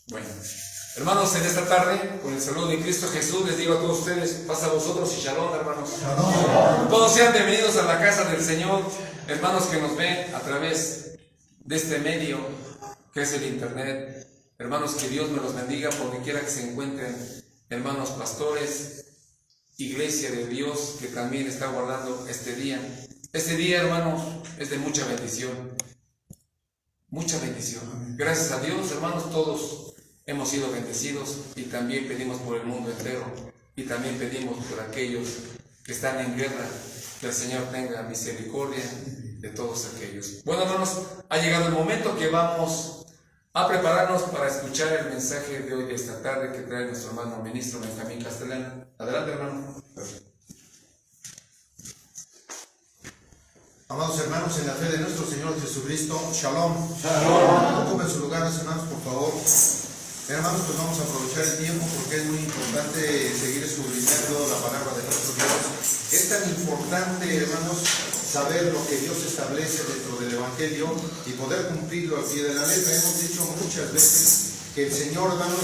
Bueno, hermanos, en esta tarde, con el saludo de Cristo Jesús, les digo a todos ustedes, paz a vosotros y shalom, hermanos. Shalom. Todos sean bienvenidos a la casa del Señor, hermanos que nos ven a través de este medio que es el internet. Hermanos, que Dios me los bendiga por donde quiera que se encuentren, hermanos pastores, iglesia de Dios que también está guardando este día. Este día, hermanos, es de mucha bendición. Mucha bendición. Gracias a Dios, hermanos, todos hemos sido bendecidos y también pedimos por el mundo entero y también pedimos por aquellos que están en guerra, que el Señor tenga misericordia de todos aquellos. Bueno, hermanos, ha llegado el momento que vamos a prepararnos para escuchar el mensaje de hoy, de esta tarde, que trae nuestro hermano ministro Benjamín Castellán. Adelante, hermano. Amados hermanos, en la fe de nuestro Señor Jesucristo, Shalom. Shalom. Ocupen sus lugares, hermanos, por favor. Hermanos, pues vamos a aprovechar el tiempo porque es muy importante seguir escudriñando la palabra de nuestro Dios. Es tan importante, hermanos, saber lo que Dios establece dentro del Evangelio y poder cumplirlo al pie de la letra. Hemos dicho muchas veces que el Señor, hermanos,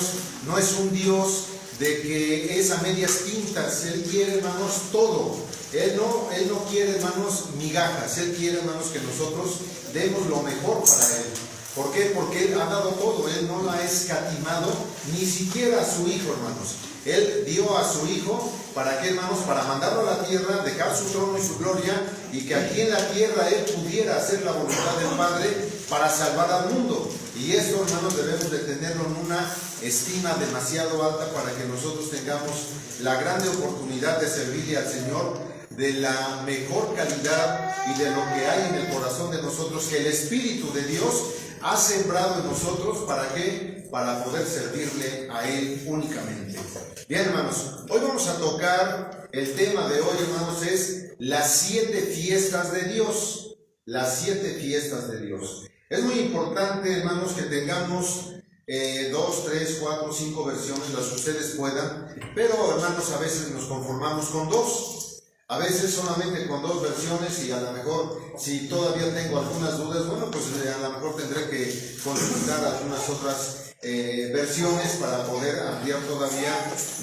no es un Dios de que es a medias tintas. Él quiere, hermanos, todo. Él no quiere, hermanos, migajas. Él quiere, hermanos, que nosotros demos lo mejor para Él. ¿Por qué? Porque Él ha dado todo. Él no lo ha escatimado, ni siquiera a su Hijo, hermanos. Él dio a su Hijo, ¿para qué, hermanos? Para mandarlo a la tierra, dejar su trono y su gloria, y que aquí en la tierra Él pudiera hacer la voluntad del Padre para salvar al mundo. Y esto, hermanos, debemos de tenerlo en una estima demasiado alta para que nosotros tengamos la grande oportunidad de servirle al Señor de la mejor calidad y de lo que hay en el corazón de nosotros, que el Espíritu de Dios ha sembrado en nosotros. ¿Para qué? Para poder servirle a Él únicamente. Bien, hermanos, hoy vamos a tocar, el tema de hoy, hermanos, es las 7 fiestas de Dios. Las 7 fiestas de Dios. Es muy importante, hermanos, que tengamos 2, 3, 4, 5 versiones, las que ustedes puedan, pero, hermanos, a veces nos conformamos con 2. A veces solamente con 2 versiones, y a lo mejor, si todavía tengo algunas dudas, bueno, pues a lo mejor tendré que consultar algunas otras versiones para poder ampliar todavía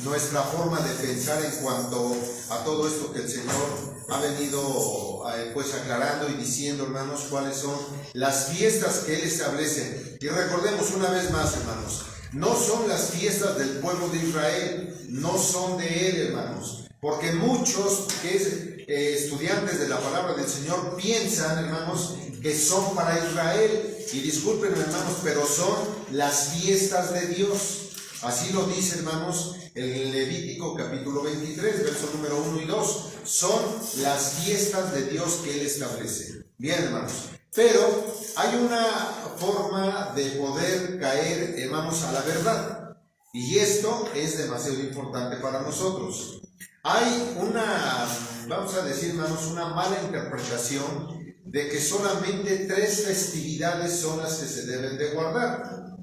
nuestra forma de pensar en cuanto a todo esto que el Señor ha venido pues aclarando y diciendo, hermanos, cuáles son las fiestas que Él establece. Y recordemos una vez más, hermanos, no son las fiestas del pueblo de Israel, no son de Él, hermanos. Porque muchos estudiantes de la palabra del Señor piensan, hermanos, que son para Israel. Y discúlpenme, hermanos, pero son las fiestas de Dios. Así lo dice, hermanos, el Levítico capítulo 23, verso número 1 y 2. Son las fiestas de Dios que Él establece. Bien, hermanos. Pero hay una forma de poder caer, hermanos, a la verdad. Y esto es demasiado importante para nosotros. Hay una, vamos a decir, hermanos, una mala interpretación de que solamente 3 festividades son las que se deben de guardar.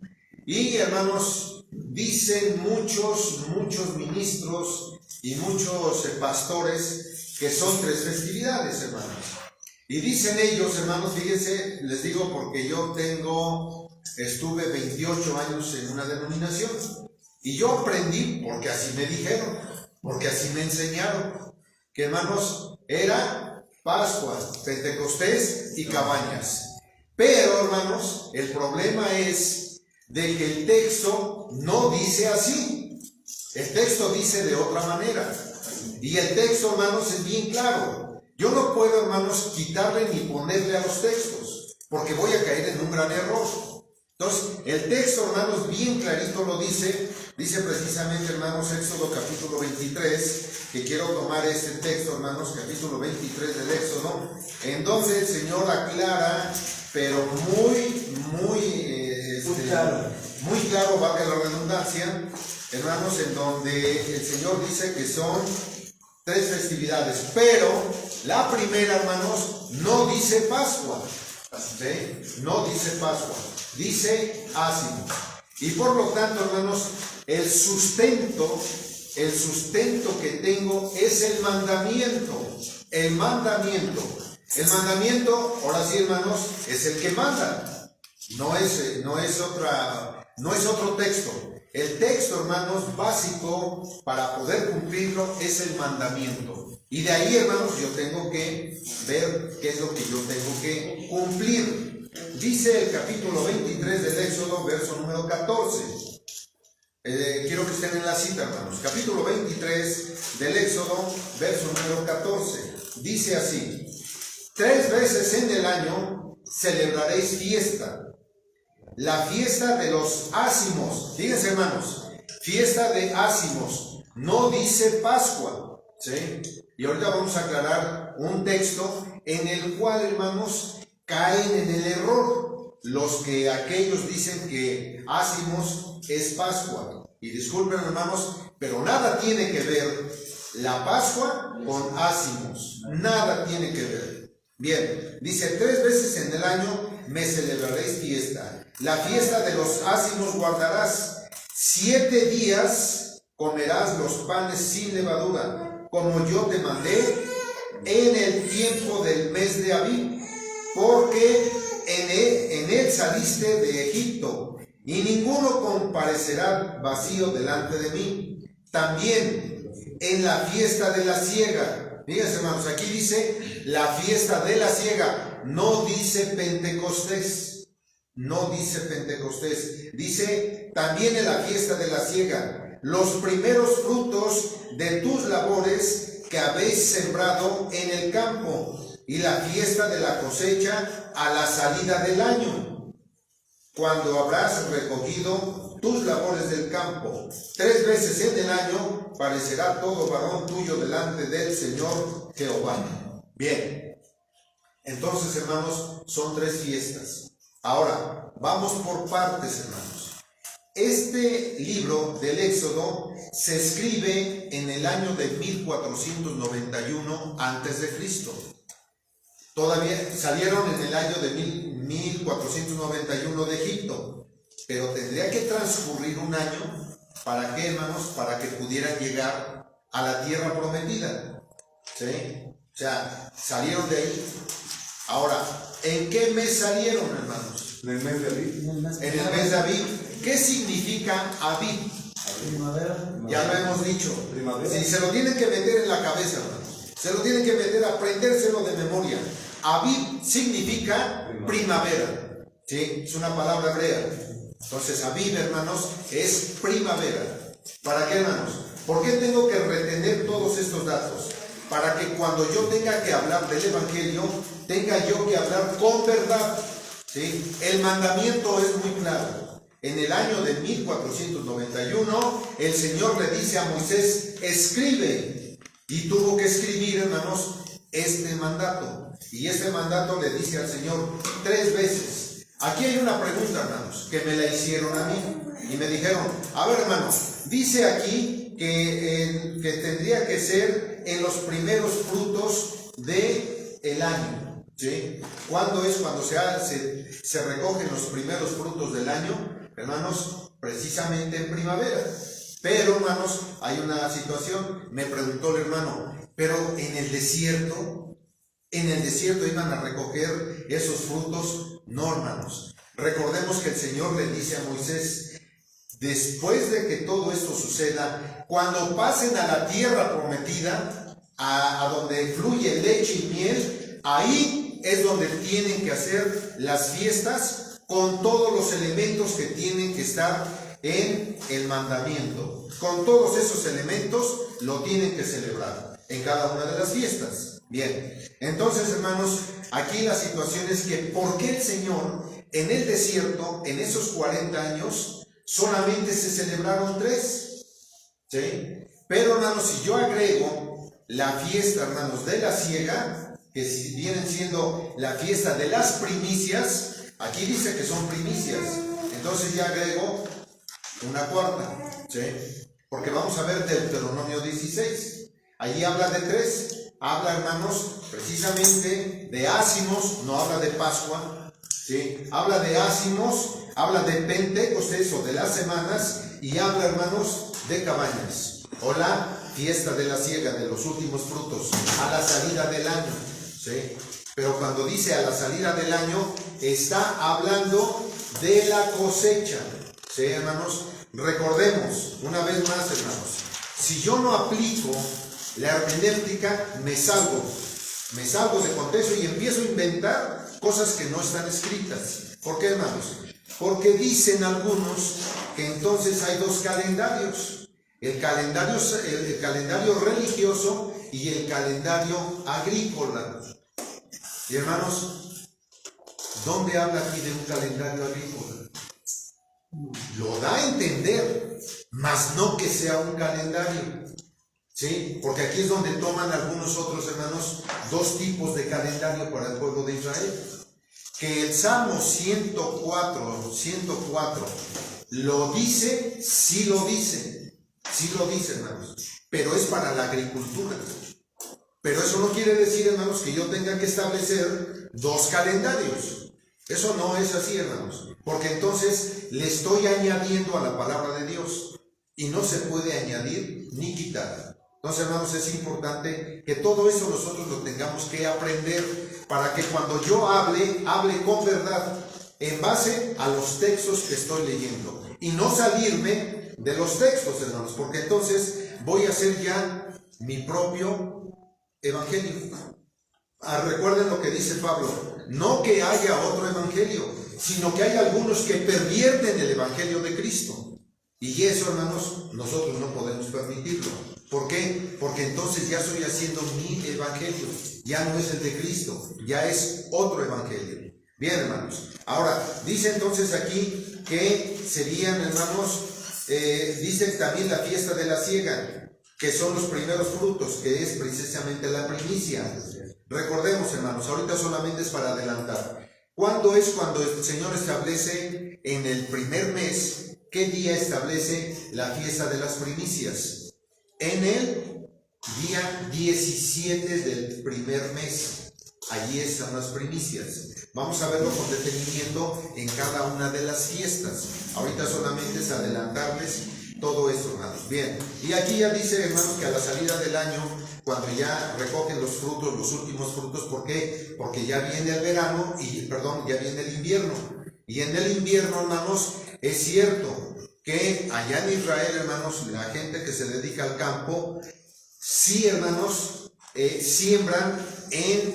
Y, hermanos, dicen muchos ministros y muchos pastores que son 3 festividades, hermanos. Y dicen ellos, hermanos, fíjense, les digo porque yo estuve 28 años en una denominación. Y yo aprendí, porque así me dijeron, porque así me enseñaron, que, hermanos, era Pascua, Pentecostés y Cabañas. Pero, hermanos, el problema es de que el texto no dice así. El texto dice de otra manera. Y el texto, hermanos, es bien claro. Yo no puedo, hermanos, quitarle ni ponerle a los textos, porque voy a caer en un gran error. Entonces, el texto, hermanos, bien clarito lo dice. Dice precisamente, hermanos, Éxodo capítulo 23, que quiero tomar este texto, hermanos, capítulo 23 del Éxodo, en donde el Señor aclara, pero muy claro, valga la redundancia, hermanos, en donde el Señor dice que son 3 festividades, pero la primera, hermanos, no dice Pascua, ¿sí? No dice Pascua, dice Ásimo. Y por lo tanto, hermanos, el sustento que tengo es el mandamiento. El mandamiento, ahora sí, hermanos, es el que manda. No es otro texto. El texto, hermanos, básico para poder cumplirlo es el mandamiento. Y de ahí, hermanos, yo tengo que ver qué es lo que yo tengo que cumplir. Dice el capítulo 23 del Éxodo, verso número 14. Quiero que estén en la cita, hermanos. Capítulo 23 del Éxodo, verso número 14. Dice así: 3 veces en el año celebraréis fiesta. La fiesta de los ácimos. Fíjense, hermanos, fiesta de ácimos. No dice Pascua, ¿sí? Y ahorita vamos a aclarar un texto en el cual, hermanos, caen en el error aquellos dicen que ácimos es Pascua. Y disculpen, hermanos, pero nada tiene que ver la Pascua con ácimos. Nada tiene que ver. Bien, dice: 3 veces en el año me celebraréis fiesta. La fiesta de los ácimos guardarás. 7 días comerás los panes sin levadura, como yo te mandé en el tiempo del mes de Abib, porque en él saliste de Egipto, y ninguno comparecerá vacío delante de mí. También en la fiesta de la siega. Fíjense, hermanos, aquí dice la fiesta de la siega, no dice Pentecostés. No dice Pentecostés, dice también en la fiesta de la siega, los primeros frutos de tus labores que habéis sembrado en el campo, y la fiesta de la cosecha a la salida del año, cuando habrás recogido tus labores del campo. 3 veces en el año parecerá todo varón tuyo delante del Señor Jehová. Bien, entonces, hermanos, son 3 fiestas. Ahora, vamos por partes, hermanos. Este libro del Éxodo se escribe en el año de 1491 antes de Cristo. Todavía salieron en el año de 1491 de Egipto, pero tendría que transcurrir un año. ¿Para qué, hermanos? Para que pudieran llegar a la tierra prometida. ¿Sí? O sea, salieron de ahí. Ahora, ¿en qué mes salieron, hermanos? En el mes de Abib. En el mes de Abib. ¿Qué significa Abib? Primavera. Ya lo hemos dicho. Primavera. Si se lo tienen que meter en la cabeza, hermanos. Se lo tienen que meter, aprendérselo de memoria. Abib significa primavera. ¿Sí? Es una palabra hebrea. Entonces, Abib, hermanos, es primavera. ¿Para qué, hermanos? ¿Por qué tengo que retener todos estos datos? Para que cuando yo tenga que hablar del Evangelio, tenga yo que hablar con verdad. ¿Sí? El mandamiento es muy claro. En el año de 1491, el Señor le dice a Moisés: escribe. Y tuvo que escribir, hermanos, este mandato. Y este mandato le dice al Señor 3 veces. Aquí hay una pregunta, hermanos, que me la hicieron a mí. Y me dijeron: a ver, hermano, dice aquí que tendría que ser en los primeros frutos del año. ¿Sí? ¿Cuándo es cuando se recogen los primeros frutos del año? Hermanos, precisamente en primavera. Pero, hermanos, hay una situación. Me preguntó el hermano: pero en el desierto iban a recoger esos frutos. No, hermanos. Recordemos que el Señor le dice a Moisés: después de que todo esto suceda, cuando pasen a la tierra prometida, a donde fluye leche y miel, ahí es donde tienen que hacer las fiestas con todos los elementos que tienen que estar en el mandamiento. Con todos esos elementos lo tienen que celebrar en cada una de las fiestas. Bien, entonces, hermanos, aquí la situación es que ¿por qué el Señor en el desierto, en esos 40 años, solamente se celebraron 3? ¿Sí? Pero, hermanos, si yo agrego la fiesta, hermanos, de la siega, que si vienen siendo la fiesta de las primicias, aquí dice que son primicias, entonces ya agrego una 4ª, ¿sí? Porque vamos a ver Deuteronomio 16, allí habla de 3, habla, hermanos, precisamente de ácimos, no habla de Pascua, ¿sí? Habla de ácimos, habla de Pentecostés o de las semanas, y habla, hermanos, de cabañas, o la fiesta de la siega, de los últimos frutos, a la salida del año, ¿sí? Pero cuando dice a la salida del año, está hablando de la cosecha. ¿Sí, hermanos? Recordemos, una vez más, hermanos, si yo no aplico la hermenéutica, me salgo de contexto y empiezo a inventar cosas que no están escritas. ¿Por qué, hermanos? Porque dicen algunos que entonces hay dos calendarios, el calendario religioso y el calendario agrícola. Y hermanos, ¿dónde habla aquí de un calendario agrícola? Lo da a entender, mas no que sea un calendario. ¿Sí? Porque aquí es donde toman algunos otros hermanos dos tipos de calendario para el pueblo de Israel. Que el Salmo 104 lo dice, sí lo dice, hermanos, pero es para la agricultura. Pero eso no quiere decir, hermanos, que yo tenga que establecer dos calendarios. Eso no es así, hermanos, porque entonces le estoy añadiendo a la palabra de Dios y no se puede añadir ni quitar. Entonces, hermanos, es importante que todo eso nosotros lo tengamos que aprender para que cuando yo hable con verdad en base a los textos que estoy leyendo y no salirme de los textos, hermanos, porque entonces voy a hacer ya mi propio evangelio. Recuerden lo que dice Pablo, no que haya otro evangelio, sino que hay algunos que pervierten el evangelio de Cristo. Y eso, hermanos, nosotros no podemos permitirlo. ¿Por qué? Porque entonces ya estoy haciendo mi evangelio, ya no es el de Cristo, ya es otro evangelio. Bien, hermanos, ahora, dice entonces aquí que serían, hermanos, dice también la fiesta de la siega, que son los primeros frutos, que es precisamente la primicia. Recordemos, hermanos, ahorita solamente es para adelantar. ¿Cuándo es cuando el Señor establece en el primer mes? ¿Qué día establece la fiesta de las primicias? En el día 17 del primer mes. Allí están las primicias. Vamos a verlo con detenimiento en cada una de las fiestas. Ahorita solamente es adelantarles todo esto, hermanos. Bien, y aquí ya dice, hermanos, que a la salida del año, cuando ya recogen los frutos, los últimos frutos, ¿por qué? Porque ya viene el verano, ya viene el invierno. Y en el invierno, hermanos, es cierto que allá en Israel, hermanos, la gente que se dedica al campo, sí, hermanos, siembran en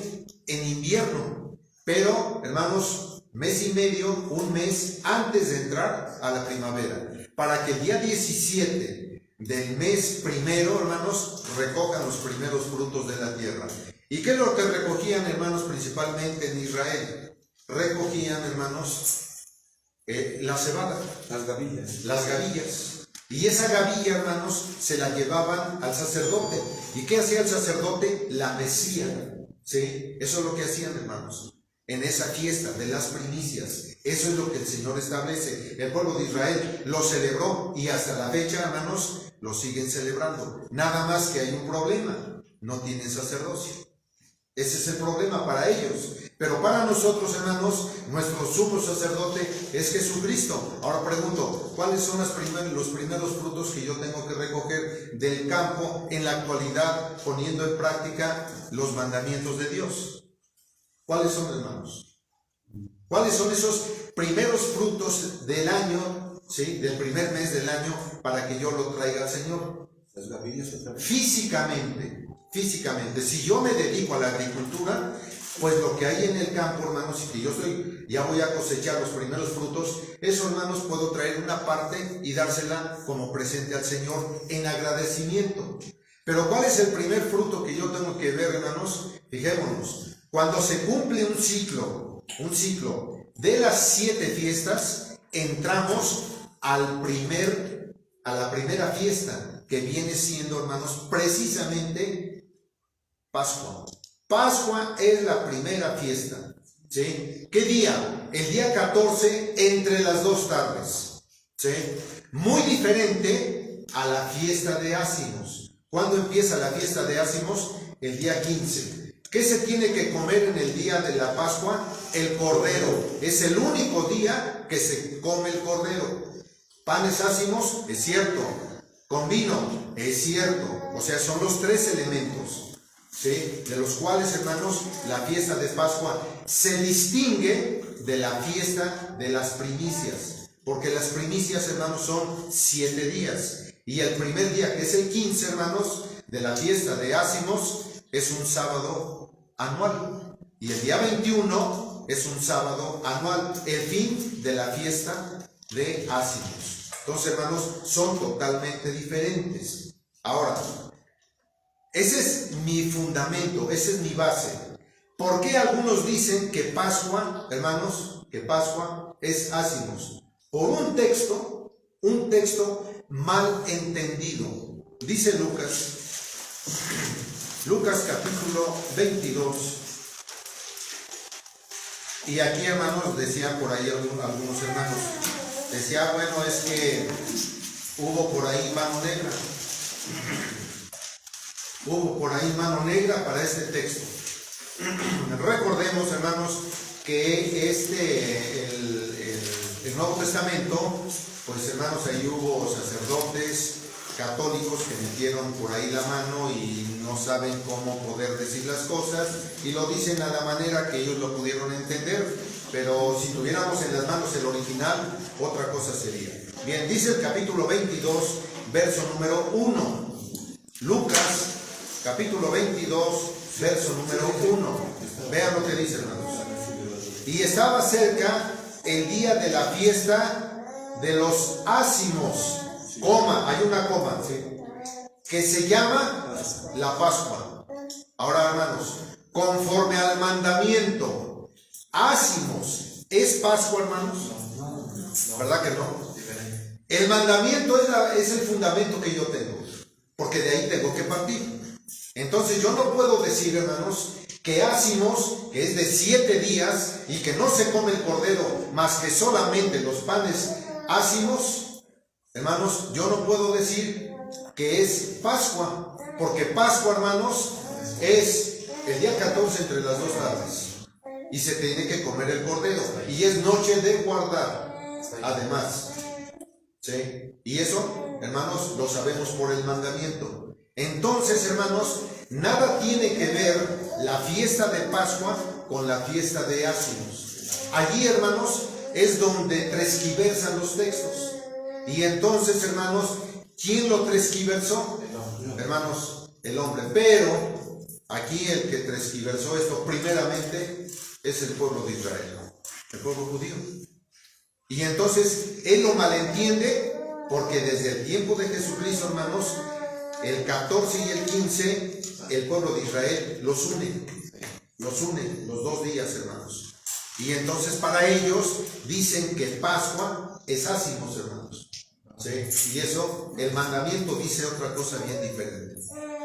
invierno, pero, hermanos, mes y medio, un mes antes de entrar a la primavera, para que el día 17 del mes primero, hermanos, recojan los primeros frutos de la tierra. ¿Y qué es lo que recogían, hermanos, principalmente en Israel? Recogían, hermanos, la cebada, las gavillas. Y esa gavilla, hermanos, se la llevaban al sacerdote. ¿Y qué hacía el sacerdote? La mecía. ¿Sí? Eso es lo que hacían, hermanos, en esa fiesta de las primicias. Eso es lo que el Señor establece. El pueblo de Israel lo celebró y hasta la fecha, hermanos, lo siguen celebrando. Nada más que hay un problema: no tienen sacerdocio. Ese es el problema para ellos. Pero para nosotros, hermanos, nuestro sumo sacerdote es Jesucristo. Ahora pregunto, ¿cuáles son los primeros frutos que yo tengo que recoger del campo en la actualidad, poniendo en práctica los mandamientos de Dios? ¿Cuáles son, hermanos? ¿Cuáles son esos primeros frutos del año, ¿sí?, del primer mes del año, para que yo lo traiga al Señor? Físicamente, si yo me dedico a la agricultura, pues lo que hay en el campo, hermanos, y que yo ya voy a cosechar los primeros frutos, eso, hermanos, puedo traer una parte y dársela como presente al Señor en agradecimiento. Pero ¿cuál es el primer fruto que yo tengo que ver, hermanos? Fijémonos, cuando se cumple un ciclo de las 7 fiestas, entramos a la primera fiesta, que viene siendo, hermanos, precisamente Pascua. Pascua es la primera fiesta, ¿sí? ¿Qué día? El día 14 entre las 2 tardes, ¿sí? Muy diferente a la fiesta de Ácimos. ¿Cuándo empieza la fiesta de Ácimos? El día 15. ¿Qué se tiene que comer en el día de la Pascua? El cordero. Es el único día que se come el cordero. Panes ácimos, es cierto. Con vino, es cierto. O sea, son los 3 elementos. ¿sí? De los cuales, hermanos, la fiesta de Pascua se distingue de la fiesta de las primicias, porque las primicias, hermanos, son 7 días, y el primer día, que es el 15, hermanos, de la fiesta de Ácimos, es un sábado anual, y el día 21 es un sábado anual, el fin de la fiesta de Ácimos. Entonces, hermanos, son totalmente diferentes. Ahora, ese es mi fundamento, esa es mi base. ¿Por qué algunos dicen que Pascua, hermanos, que Pascua es Ácimos? Por un texto mal entendido. Dice Lucas capítulo 22. Y aquí, hermanos, decían por ahí algunos hermanos, decía, bueno, es que hubo por ahí mano negra. Hubo por ahí mano negra para este texto. Recordemos, hermanos, que el Nuevo Testamento, pues, hermanos, ahí hubo sacerdotes católicos que metieron por ahí la mano y no saben cómo poder decir las cosas, y lo dicen a la manera que ellos lo pudieron entender, pero si tuviéramos en las manos el original, otra cosa sería. Bien, dice el capítulo 22, verso número 1. Lucas, capítulo 22, verso número 1. Vean lo que dice, hermanos. Y estaba cerca el día de la fiesta de los Ácimos, hay una coma, ¿sí?, que se llama la Pascua. Ahora, hermanos, conforme al mandamiento, Ácimos, ¿es Pascua, hermanos? ¿Verdad que no? El mandamiento es el fundamento que yo tengo, porque de ahí tengo que partir. Entonces yo no puedo decir, hermanos, que Ácimos, que es de 7 días y que no se come el cordero más que solamente los panes ácimos, hermanos, yo no puedo decir que es Pascua, porque Pascua, hermanos, es el día 14 entre las 2 tardes y se tiene que comer el cordero y es noche de guardar, además, ¿sí? Y eso, hermanos, lo sabemos por el mandamiento. Entonces, hermanos, nada tiene que ver la fiesta de Pascua con la fiesta de Ácimos. Allí, hermanos, es donde transquiversan los textos. Y entonces, hermanos, ¿quién lo transquiversó? Hermanos, el hombre. Pero aquí el que transquiversó esto primeramente es el pueblo de Israel, el pueblo judío. Y entonces él lo malentiende, porque desde el tiempo de Jesucristo, hermanos, el 14 y el 15, el pueblo de Israel los une los 2 días, hermanos. Y entonces para ellos dicen que Pascua es Ácimos, hermanos, ¿sí? Y eso, el mandamiento dice otra cosa bien diferente.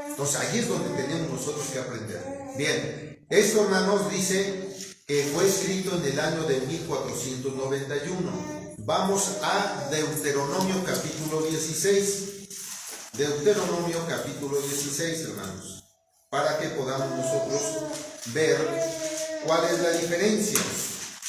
Entonces ahí es donde tenemos nosotros que aprender. Bien, esto, hermanos, dice que fue escrito en el año de 1491. Vamos a Deuteronomio capítulo 16. Deuteronomio capítulo 16, hermanos, para que podamos nosotros ver cuál es la diferencia.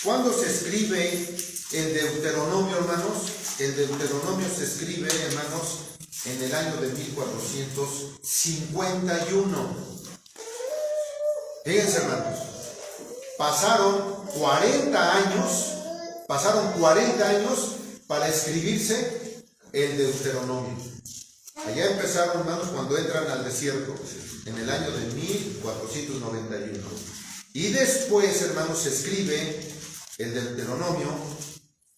¿Cuándo se escribe el Deuteronomio, hermanos? El Deuteronomio se escribe, hermanos, en el año de 1451. Fíjense, hermanos, pasaron 40 años para escribirse el Deuteronomio. Allá empezaron, hermanos, cuando entran al desierto, en el año de 1491. Y después, hermanos, se escribe el Deuteronomio,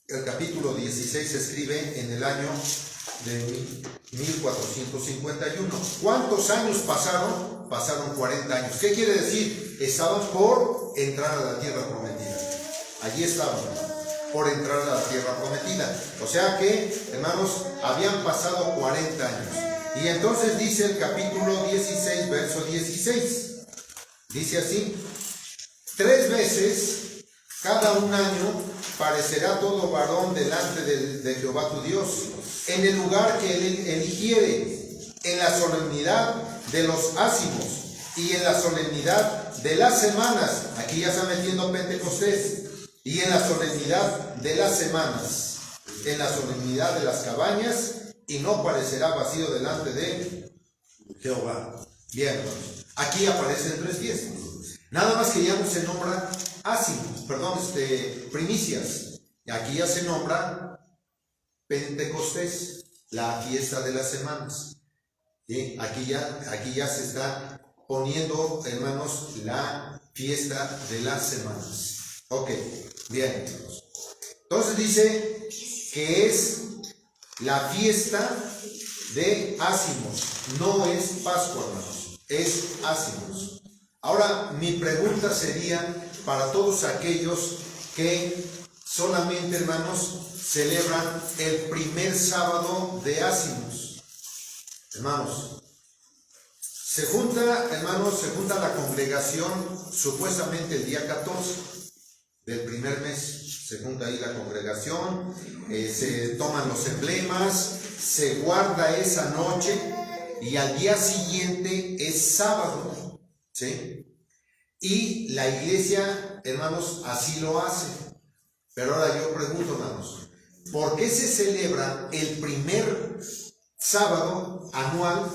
el capítulo 16 se escribe en el año de 1451. ¿Cuántos años pasaron? Pasaron 40 años. ¿Qué quiere decir? Estaban por entrar a la tierra prometida. Allí estaban, por entrar a la tierra prometida. O sea que, hermanos, habían pasado 40 años. Y entonces dice el capítulo 16, verso 16. Dice así: 3 veces cada un año parecerá todo varón delante de Jehová tu Dios, en el lugar que él eligiere, en la solemnidad de los ácimos y en la solemnidad de las semanas. Aquí ya está metiendo Pentecostés. Y en la solemnidad de las semanas, en la solemnidad de las cabañas, y no parecerá vacío delante de Jehová. Bien, hermanos. Aquí aparecen 3 fiestas. Nada más que ya no se nombra primicias. Aquí ya se nombra Pentecostés, la fiesta de las semanas. ¿Sí? Aquí ya se está poniendo, hermanos, la fiesta de las semanas. Ok, bien, hermanos. Entonces dice que es la fiesta de ácimos, no es Pascua, hermanos, es ácimos. Ahora, mi pregunta sería para todos aquellos que solamente, hermanos, celebran el primer sábado de ácimos. Hermanos, se junta la congregación supuestamente el día 14 del primer mes. Se junta ahí la congregación, se toman los emblemas, se guarda esa noche y al día siguiente es sábado, ¿sí? Y la iglesia, hermanos, así lo hace. Pero ahora yo pregunto, hermanos, ¿por qué se celebra el primer sábado anual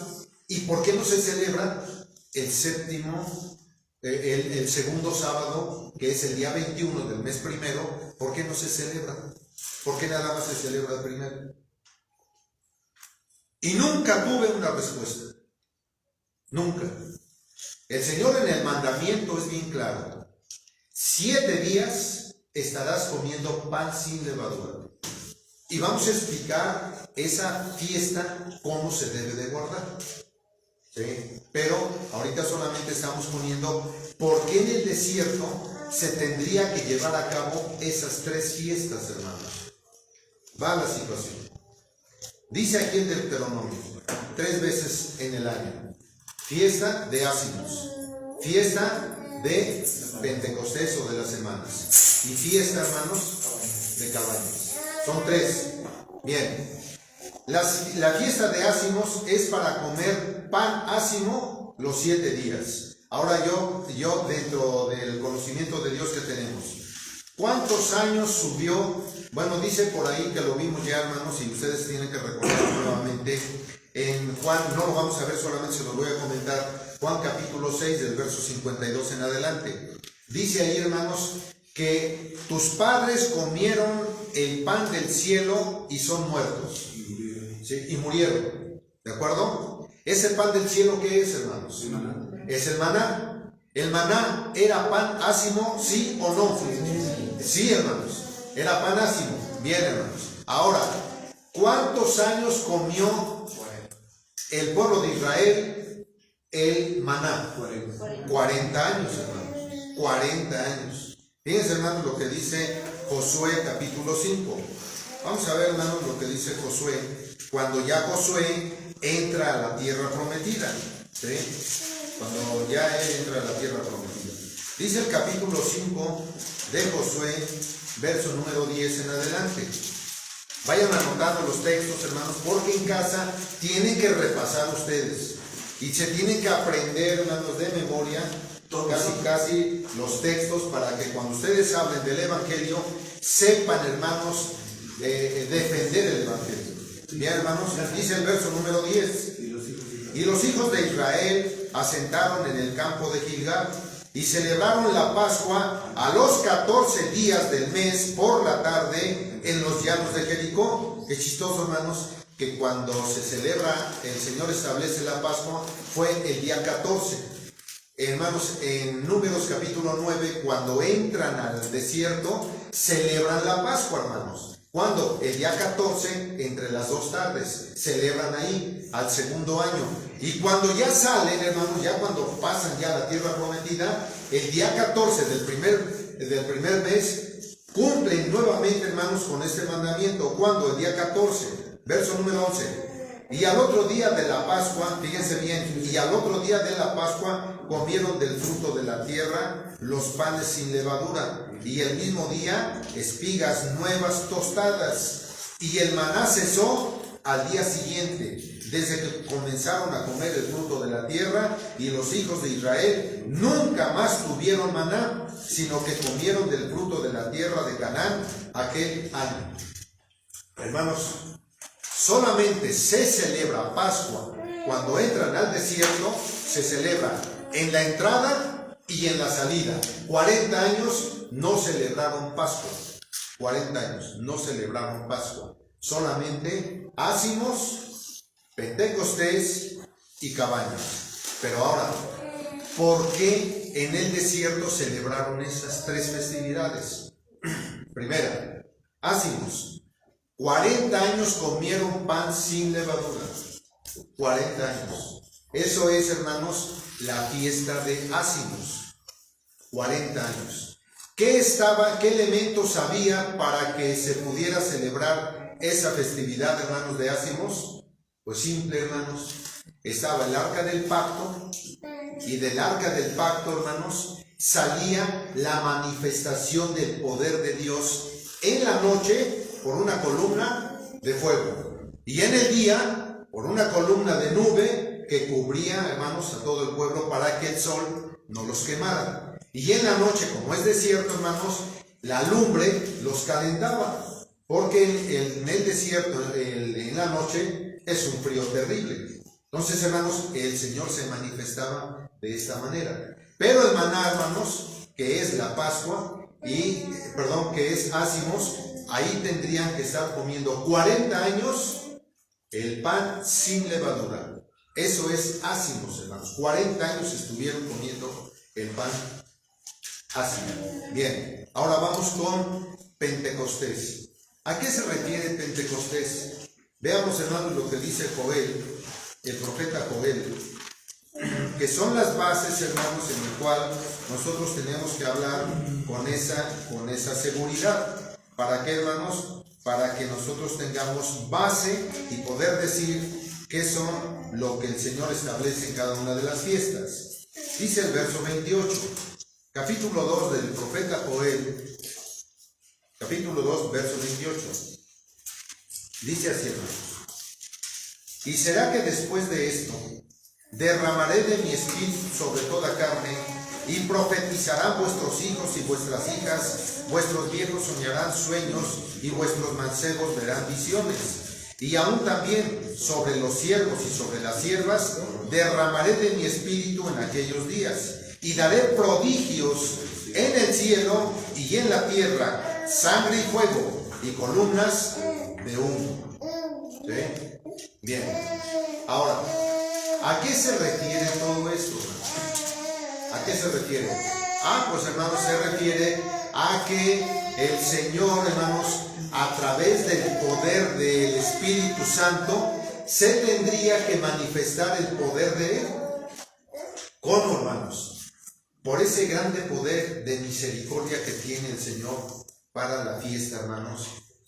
y por qué no se celebra el séptimo, el segundo sábado, que es el día 21 del mes primero? ¿Por qué no se celebra? ¿Por qué nada más se celebra el primero? Y nunca tuve una respuesta. Nunca. El Señor en el mandamiento es bien claro. 7 días estarás comiendo pan sin levadura. Y vamos a explicar esa fiesta, cómo se debe de guardar. ¿Sí? Pero ahorita solamente estamos poniendo por qué en el desierto se tendría que llevar a cabo esas 3 fiestas, hermanos. Va la situación. Dice aquí en Deuteronomio, 3 veces en el año: fiesta de ácimos, fiesta de Pentecostés o de las semanas, y fiesta, hermanos, de cabañas. Son 3. Bien. La fiesta de ácimos es para comer pan ácimo los 7 días. Ahora yo dentro del conocimiento de Dios que tenemos, ¿cuántos años subió? Bueno, dice por ahí que lo vimos ya, hermanos, y ustedes tienen que recordar nuevamente en Juan. No lo vamos a ver, solamente se los voy a comentar. Juan capítulo 6 del verso 52 en adelante. Dice ahí, hermanos, que tus padres comieron el pan del cielo y son muertos. ¿Sí? Y murieron. ¿De acuerdo? ¿Ese pan del cielo qué es, hermanos? Es el maná. ¿El maná era pan ácimo, sí o no? Sí, hermanos. Era pan ácimo. Bien, hermanos. Ahora, ¿cuántos años comió el pueblo de Israel el maná? 40 años, hermanos. 40 años. Fíjense, hermanos, lo que dice Josué capítulo 5. Vamos a ver, hermanos, lo que dice Josué. Cuando ya Josué entra a la tierra prometida. ¿Sí? Cuando ya él entra a la tierra prometida. Dice el capítulo 5 de Josué, verso número 10 en adelante. Vayan anotando los textos, hermanos, porque en casa tienen que repasar ustedes. Y se tienen que aprender, hermanos, de memoria, casi los textos, para que cuando ustedes hablen del Evangelio, sepan, hermanos, defender el Evangelio. Bien, hermanos, dice el verso número 10. Y los hijos de Israel asentaron en el campo de Gilgal y celebraron la Pascua a los 14 días del mes por la tarde en los llanos de Jericó. Qué chistoso, hermanos, que cuando se celebra, el Señor establece la Pascua, fue el día 14. Hermanos, en Números capítulo 9, cuando entran al desierto, celebran la Pascua, hermanos. ¿Cuándo? El día 14, entre las 2 tardes, celebran ahí, al segundo año. Y cuando ya salen, hermanos, ya cuando pasan ya a la tierra prometida, el día 14 del primer mes, cumplen nuevamente, hermanos, con este mandamiento. ¿Cuándo? El día 14, verso número 11. Y al otro día de la Pascua, fíjense bien, y al otro día de la Pascua comieron del fruto de la tierra los panes sin levadura, y el mismo día espigas nuevas tostadas, y el maná cesó al día siguiente, desde que comenzaron a comer el fruto de la tierra, y los hijos de Israel nunca más tuvieron maná, sino que comieron del fruto de la tierra de Canaán aquel año. Hermanos, solamente se celebra Pascua cuando entran al desierto, se celebra en la entrada y en la salida. 40 años no celebraron Pascua. 40 años no celebraron Pascua. Solamente ácimos, Pentecostés y cabañas. Pero ahora, ¿por qué en el desierto celebraron esas tres festividades? Primera, ácimos. 40 años comieron pan sin levadura. 40 años. Eso es, hermanos, la fiesta de ácimos. 40 años. ¿Qué elementos había para que se pudiera celebrar esa festividad, hermanos, de ácimos? Pues simple, hermanos. Estaba el arca del pacto, y del arca del pacto, hermanos, salía la manifestación del poder de Dios en la noche por una columna de fuego, y en el día por una columna de nube que cubría, hermanos, a todo el pueblo para que el sol no los quemara. Y en la noche, como es desierto, hermanos, la lumbre los calentaba, porque en el desierto, en la noche, es un frío terrible. Entonces, hermanos, el Señor se manifestaba de esta manera. Pero el maná, hermanos, que es la Pascua, que es ácimos, ahí tendrían que estar comiendo 40 años el pan sin levadura. Eso es ácimos, hermanos. 40 años estuvieron comiendo el pan ácimo. Bien, ahora vamos con Pentecostés. ¿A qué se refiere Pentecostés? Veamos, hermanos, lo que dice Joel, el profeta Joel, que son las bases, hermanos, en el cual nosotros tenemos que hablar con esa seguridad. ¿Para qué, hermanos? Para que nosotros tengamos base y poder decir qué son lo que el Señor establece en cada una de las fiestas. Dice el verso 28, capítulo 2 del profeta Joel, capítulo 2, verso 28. Dice así, hermanos: y será que después de esto derramaré de mi espíritu sobre toda carne, y profetizarán vuestros hijos y vuestras hijas, vuestros viejos soñarán sueños, y vuestros mancebos verán visiones. Y aún también sobre los siervos y sobre las siervas derramaré de mi espíritu en aquellos días, y daré prodigios en el cielo y en la tierra, sangre y fuego, y columnas de humo. ¿Sí? Bien. Ahora, ¿a qué se refiere todo esto? ¿A qué se refiere? Pues, hermanos, se refiere a que el Señor, hermanos, a través del poder del Espíritu Santo, se tendría que manifestar el poder de Él. ¿Cómo, hermanos? Por ese grande poder de misericordia que tiene el Señor para la fiesta, hermanos,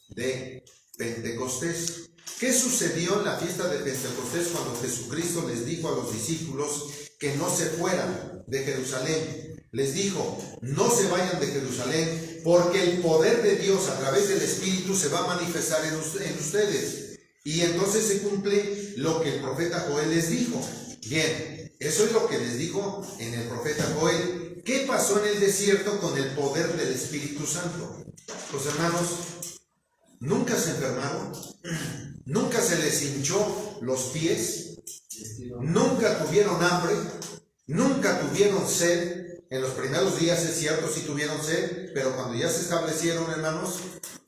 de Pentecostés. ¿Qué sucedió en la fiesta de Pentecostés cuando Jesucristo les dijo a los discípulos que no se fueran de Jerusalén? Les dijo, no se vayan de Jerusalén, porque el poder de Dios a través del Espíritu se va a manifestar en ustedes. Y entonces se cumple lo que el profeta Joel les dijo. Bien, eso es lo que les dijo en el profeta Joel. ¿Qué pasó en el desierto con el poder del Espíritu Santo? Pues, hermanos, nunca se enfermaron, nunca se les hinchó los pies, nunca tuvieron hambre, nunca tuvieron sed. En los primeros días, es cierto, sí tuvieron sed, pero cuando ya se establecieron, hermanos,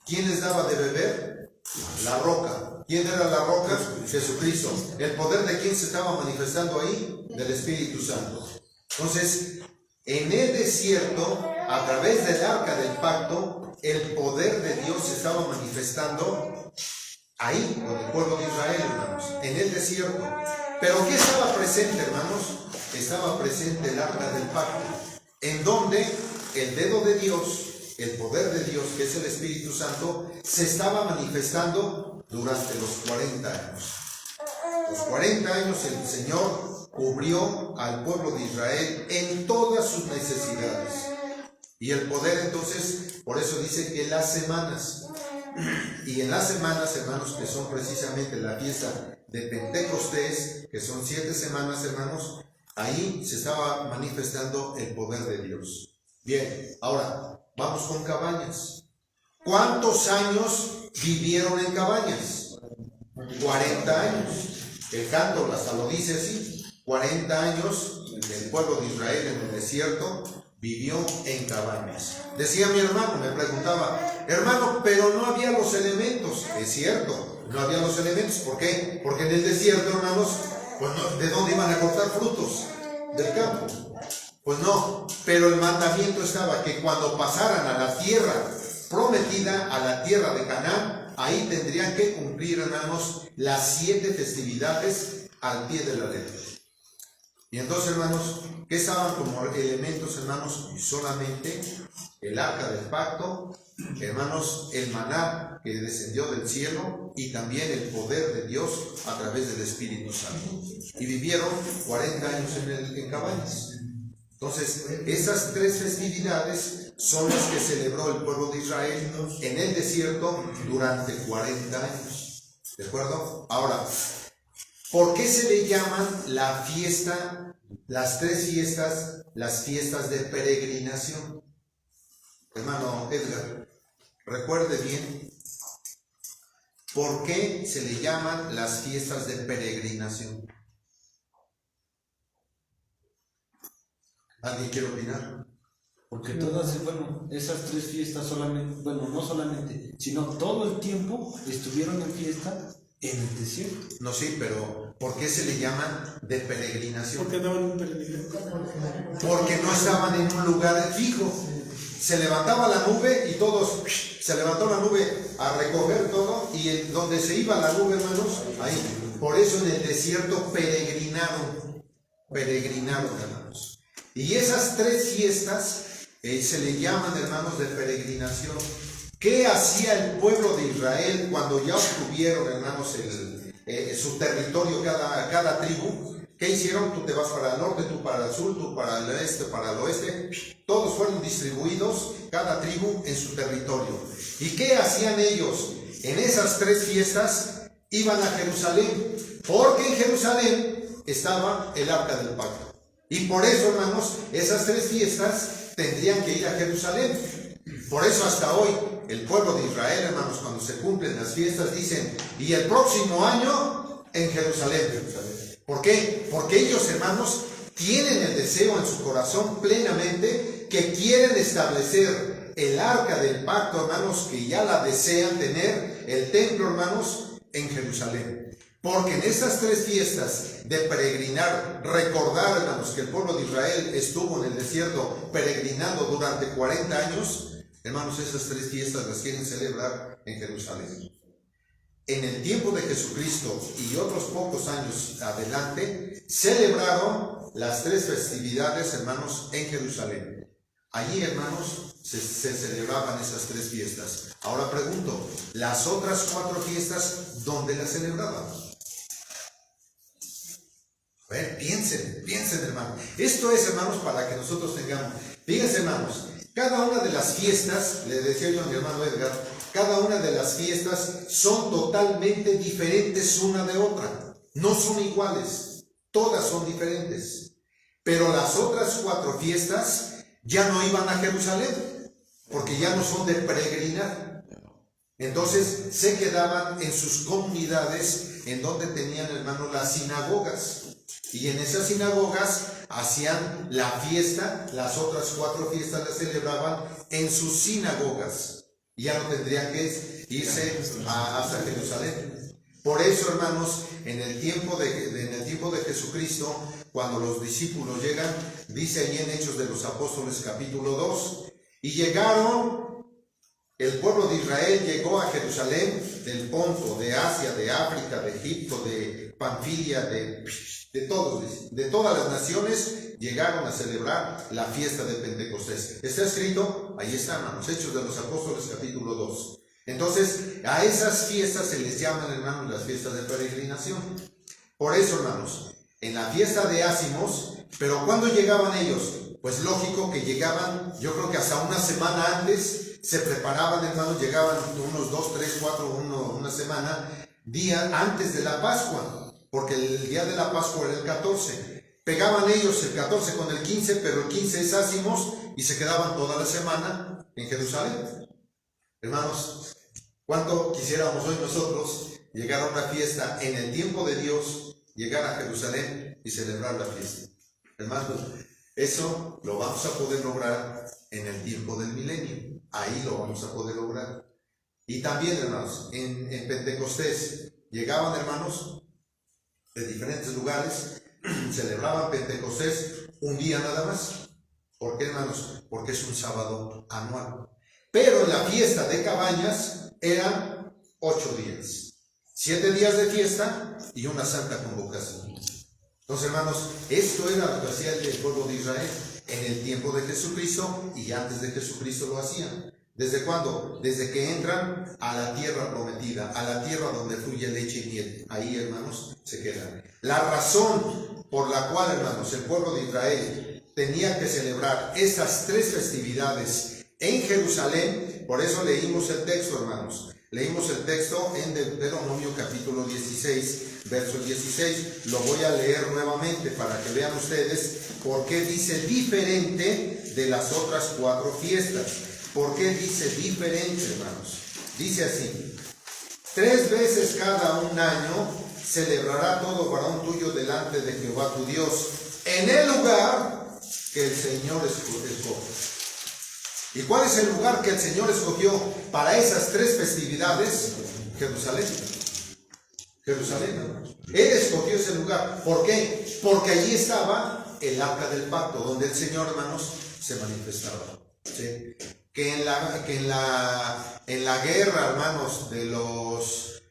¿quién les daba de beber? La roca. ¿Quién era la roca? Jesucristo. ¿El poder de quién se estaba manifestando ahí? Del Espíritu Santo. Entonces, en el desierto, a través del arca del pacto, el poder de Dios se estaba manifestando ahí, con el pueblo de Israel, hermanos, en el desierto. Pero ¿qué estaba presente, hermanos? Estaba presente el arca del pacto, en donde el dedo de Dios, el poder de Dios, que es el Espíritu Santo, se estaba manifestando durante los 40 años. Los 40 años el Señor cubrió al pueblo de Israel en todas sus necesidades. Y el poder, entonces, por eso dice que las semanas, y en las semanas, hermanos, que son precisamente la fiesta de Pentecostés, que son 7 semanas, hermanos, ahí se estaba manifestando el poder de Dios. Bien, ahora vamos con cabañas. ¿Cuántos años vivieron en cabañas? 40 años. El canto hasta lo dice así: 40 años el pueblo de Israel en el desierto vivió en cabañas. Decía mi hermano, me preguntaba: hermano, pero no había los elementos. Es cierto, no había los elementos. ¿Por qué? Porque en el desierto, hermanos, pues no, ¿de dónde iban a cortar frutos? Del campo. Pues no, pero el mandamiento estaba que cuando pasaran a la tierra prometida, a la tierra de Canaán, ahí tendrían que cumplir, hermanos, las 7 festividades al pie de la letra. Y entonces, hermanos, ¿qué estaban como elementos, hermanos? Solamente el arca del pacto, hermanos, el maná que descendió del cielo y también el poder de Dios a través del Espíritu Santo. Y vivieron 40 años en cabañas. Entonces, esas 3 festividades son las que celebró el pueblo de Israel en el desierto durante 40 años. ¿De acuerdo? Ahora, ¿por qué se le llaman la fiesta, las 3 fiestas, las fiestas de peregrinación? Hermano Edgar, recuerde bien, ¿por qué se le llaman las fiestas de peregrinación? ¿Alguien quiere opinar? Porque todas, bueno, esas 3 fiestas solamente, bueno, no solamente, sino todo el tiempo estuvieron en fiesta en el desierto. No, sí, pero ¿por qué se le llaman de peregrinación? Porque andaban en peregrinación. Porque no estaban en un lugar fijo. Se levantaba la nube y todos, se levantó la nube a recoger todo, y donde se iba la nube, hermanos, ahí. Por eso en el desierto peregrinaron, hermanos. Y esas 3 fiestas se le llaman, hermanos, de peregrinación. ¿Qué hacía el pueblo de Israel cuando ya obtuvieron, hermanos, su territorio, cada tribu? ¿Qué hicieron? Tú te vas para el norte, tú para el sur, tú para el este, para el oeste. Todos fueron distribuidos, cada tribu en su territorio. ¿Y qué hacían ellos? En esas 3 fiestas iban a Jerusalén, porque en Jerusalén estaba el arca del pacto. Y por eso, hermanos, esas 3 fiestas tendrían que ir a Jerusalén. Por eso hasta hoy el pueblo de Israel, hermanos, cuando se cumplen las fiestas, dicen: y el próximo año en Jerusalén. ¿Por qué? Porque ellos, hermanos, tienen el deseo en su corazón plenamente que quieren establecer el arca del pacto, hermanos, que ya la desean tener, el templo, hermanos, en Jerusalén. Porque en estas 3 fiestas de peregrinar, recordar, hermanos, que el pueblo de Israel estuvo en el desierto peregrinando durante 40 años, hermanos, esas 3 fiestas las quieren celebrar en Jerusalén. En el tiempo de Jesucristo y otros pocos años adelante, celebraron las 3 festividades, hermanos, en Jerusalén. Allí, hermanos, se celebraban esas 3 fiestas. Ahora pregunto, ¿las otras 4 fiestas dónde las celebraban? A ver, piensen, hermanos. Esto es, hermanos, para que nosotros tengamos. Fíjense, hermanos, cada una de las fiestas, le decía yo a mi hermano Edgar, cada una de las fiestas son totalmente diferentes una de otra. No son iguales, todas son diferentes. Pero las otras 4 fiestas ya no iban a Jerusalén, porque ya no son de peregrinar. Entonces se quedaban en sus comunidades, en donde tenían, hermanos, las sinagogas. Y en esas sinagogas hacían la fiesta, las otras 4 fiestas las celebraban en sus sinagogas. Y ya no tendrían que irse hasta Jerusalén. Por eso, hermanos, en el tiempo de Jesucristo, cuando los discípulos llegan, dice allí en Hechos de los Apóstoles capítulo 2, y llegaron, el pueblo de Israel llegó a Jerusalén del Ponto, de Asia, de África, de Egipto, de Panfilia, de todas las naciones, llegaron a celebrar la fiesta de Pentecostés. ¿Está escrito? Ahí está, hermanos, Hechos de los Apóstoles capítulo 2. Entonces, a esas fiestas se les llaman, hermanos, las fiestas de peregrinación. Por eso, hermanos, en la fiesta de Ácimos, pero ¿cuándo llegaban ellos? Pues lógico que llegaban, yo creo que hasta una semana antes, se preparaban, hermanos, llegaban unos 2, 3, 4, una semana, día antes de la Pascua. Porque el día de la Pascua era el 14. Pegaban ellos el 14 con el 15, pero el 15 es Ácimos y se quedaban toda la semana en Jerusalén. Hermanos, ¿cuánto quisiéramos hoy nosotros llegar a una fiesta en el tiempo de Dios, llegar a Jerusalén y celebrar la fiesta. Hermanos, eso lo vamos a poder lograr en el tiempo del milenio. Ahí lo vamos a poder lograr. Y también, hermanos, en Pentecostés llegaban, hermanos, de diferentes lugares, celebraban Pentecostés un día nada más. ¿Por qué, hermanos? Porque es un sábado anual. Pero en la fiesta de Cabañas eran 8 días. 7 días de fiesta y una santa convocación. Entonces, hermanos, esto era lo que hacía el pueblo de Israel en el tiempo de Jesucristo y antes de Jesucristo lo hacían. ¿Desde cuándo? Desde que entran a la tierra prometida, a la tierra donde fluye leche y miel. Ahí, hermanos, se quedan. La razón por la cual, hermanos, el pueblo de Israel tenía que celebrar esas 3 festividades en Jerusalén, por eso leímos el texto, hermanos. Leímos el texto en Deuteronomio capítulo 16, verso 16. Lo voy a leer nuevamente para que vean ustedes por qué dice diferente de las otras 4 fiestas. ¿Por qué dice diferente, hermanos? Dice así: 3 veces cada un año celebrará todo varón tuyo delante de Jehová tu Dios, en el lugar que el Señor escogió. ¿Y cuál es el lugar que el Señor escogió para esas 3 festividades? Jerusalén. Jerusalén, hermanos. Él escogió ese lugar. ¿Por qué? Porque allí estaba el arca del pacto, donde el Señor, hermanos, se manifestaba. ¿Sí? Que en la guerra, hermanos, de los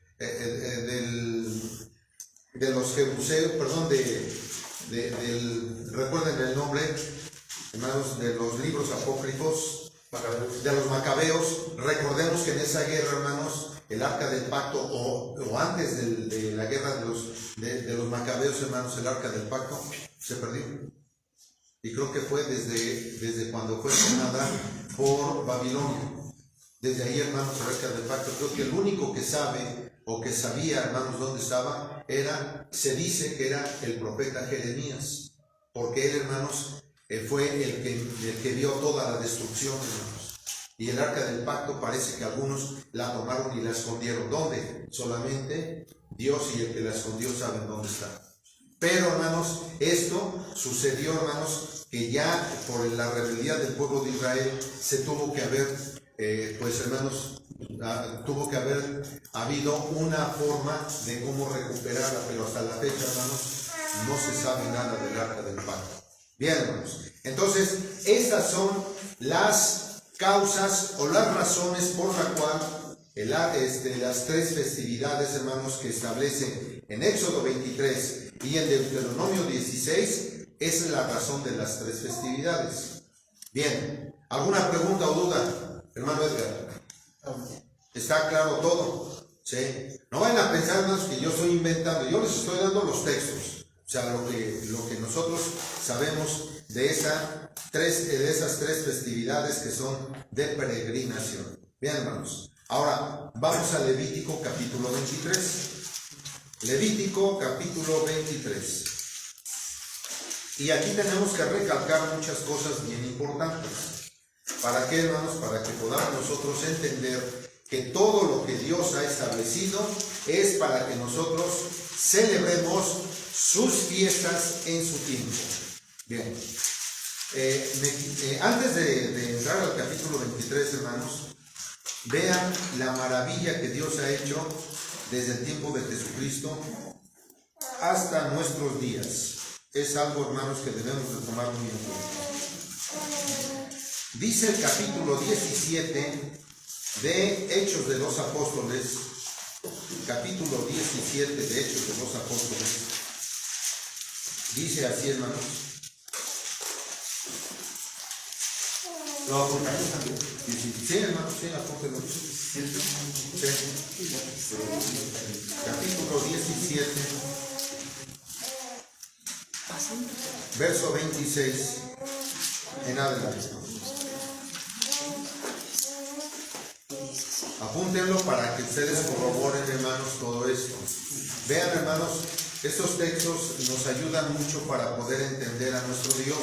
jebuseos, perdón, recuerden el nombre, hermanos, de los libros apócrifos, de los macabeos. Recordemos que en esa guerra, hermanos, el arca del pacto, o antes de la guerra de los macabeos, hermanos, el arca del pacto se perdió. Y creo que fue desde cuando fue tomada por Babilonia. Desde ahí, hermanos, el arca del pacto, creo que el único que sabe o que sabía, hermanos, dónde estaba, se dice que era el profeta Jeremías, porque él, hermanos, fue el que vio toda la destrucción, hermanos. Y el arca del pacto parece que algunos la tomaron y la escondieron. ¿Dónde? Solamente Dios y el que la escondió saben dónde está. Pero, hermanos, esto sucedió, hermanos, que ya por la rebeldía del pueblo de Israel se tuvo que haber, hermanos, tuvo que haber habido una forma de cómo recuperarla, pero hasta la fecha, hermanos, no se sabe nada del arca del pacto. Bien, hermanos, entonces estas son las causas o las razones por la cual las 3 festividades, hermanos, que establece en Éxodo 23 y en Deuteronomio 16, esa es la razón de las 3 festividades. Bien, ¿alguna pregunta o duda, hermano Edgar? ¿Está claro todo? ¿Sí? No vayan a pensar, hermanos, que yo estoy inventando, yo les estoy dando los textos. O sea, lo que nosotros sabemos de esas 3 festividades que son de peregrinación. Bien, hermanos. Ahora, vamos a Levítico capítulo 23. Levítico capítulo 23. Y aquí tenemos que recalcar muchas cosas bien importantes. ¿Para qué, hermanos? Para que podamos nosotros entender que todo lo que Dios ha establecido es para que nosotros celebremos sus fiestas en su tiempo. Bien. Antes de entrar al capítulo 23, hermanos, vean la maravilla que Dios ha hecho desde el tiempo de Jesucristo hasta nuestros días. Es algo, hermanos, que debemos de tomar muy en cuenta. Dice el capítulo 17 de Hechos de los Apóstoles, capítulo 17 de Hechos de los Apóstoles, dice así, hermanos. ¿Lo apuntan? Sí, hermanos, sí, apúntenlo. Sí. Capítulo 17, verso 26 en adelante. Apúntenlo para que ustedes corroboren, hermanos, todo esto. Vean, hermanos, estos textos nos ayudan mucho para poder entender a nuestro Dios.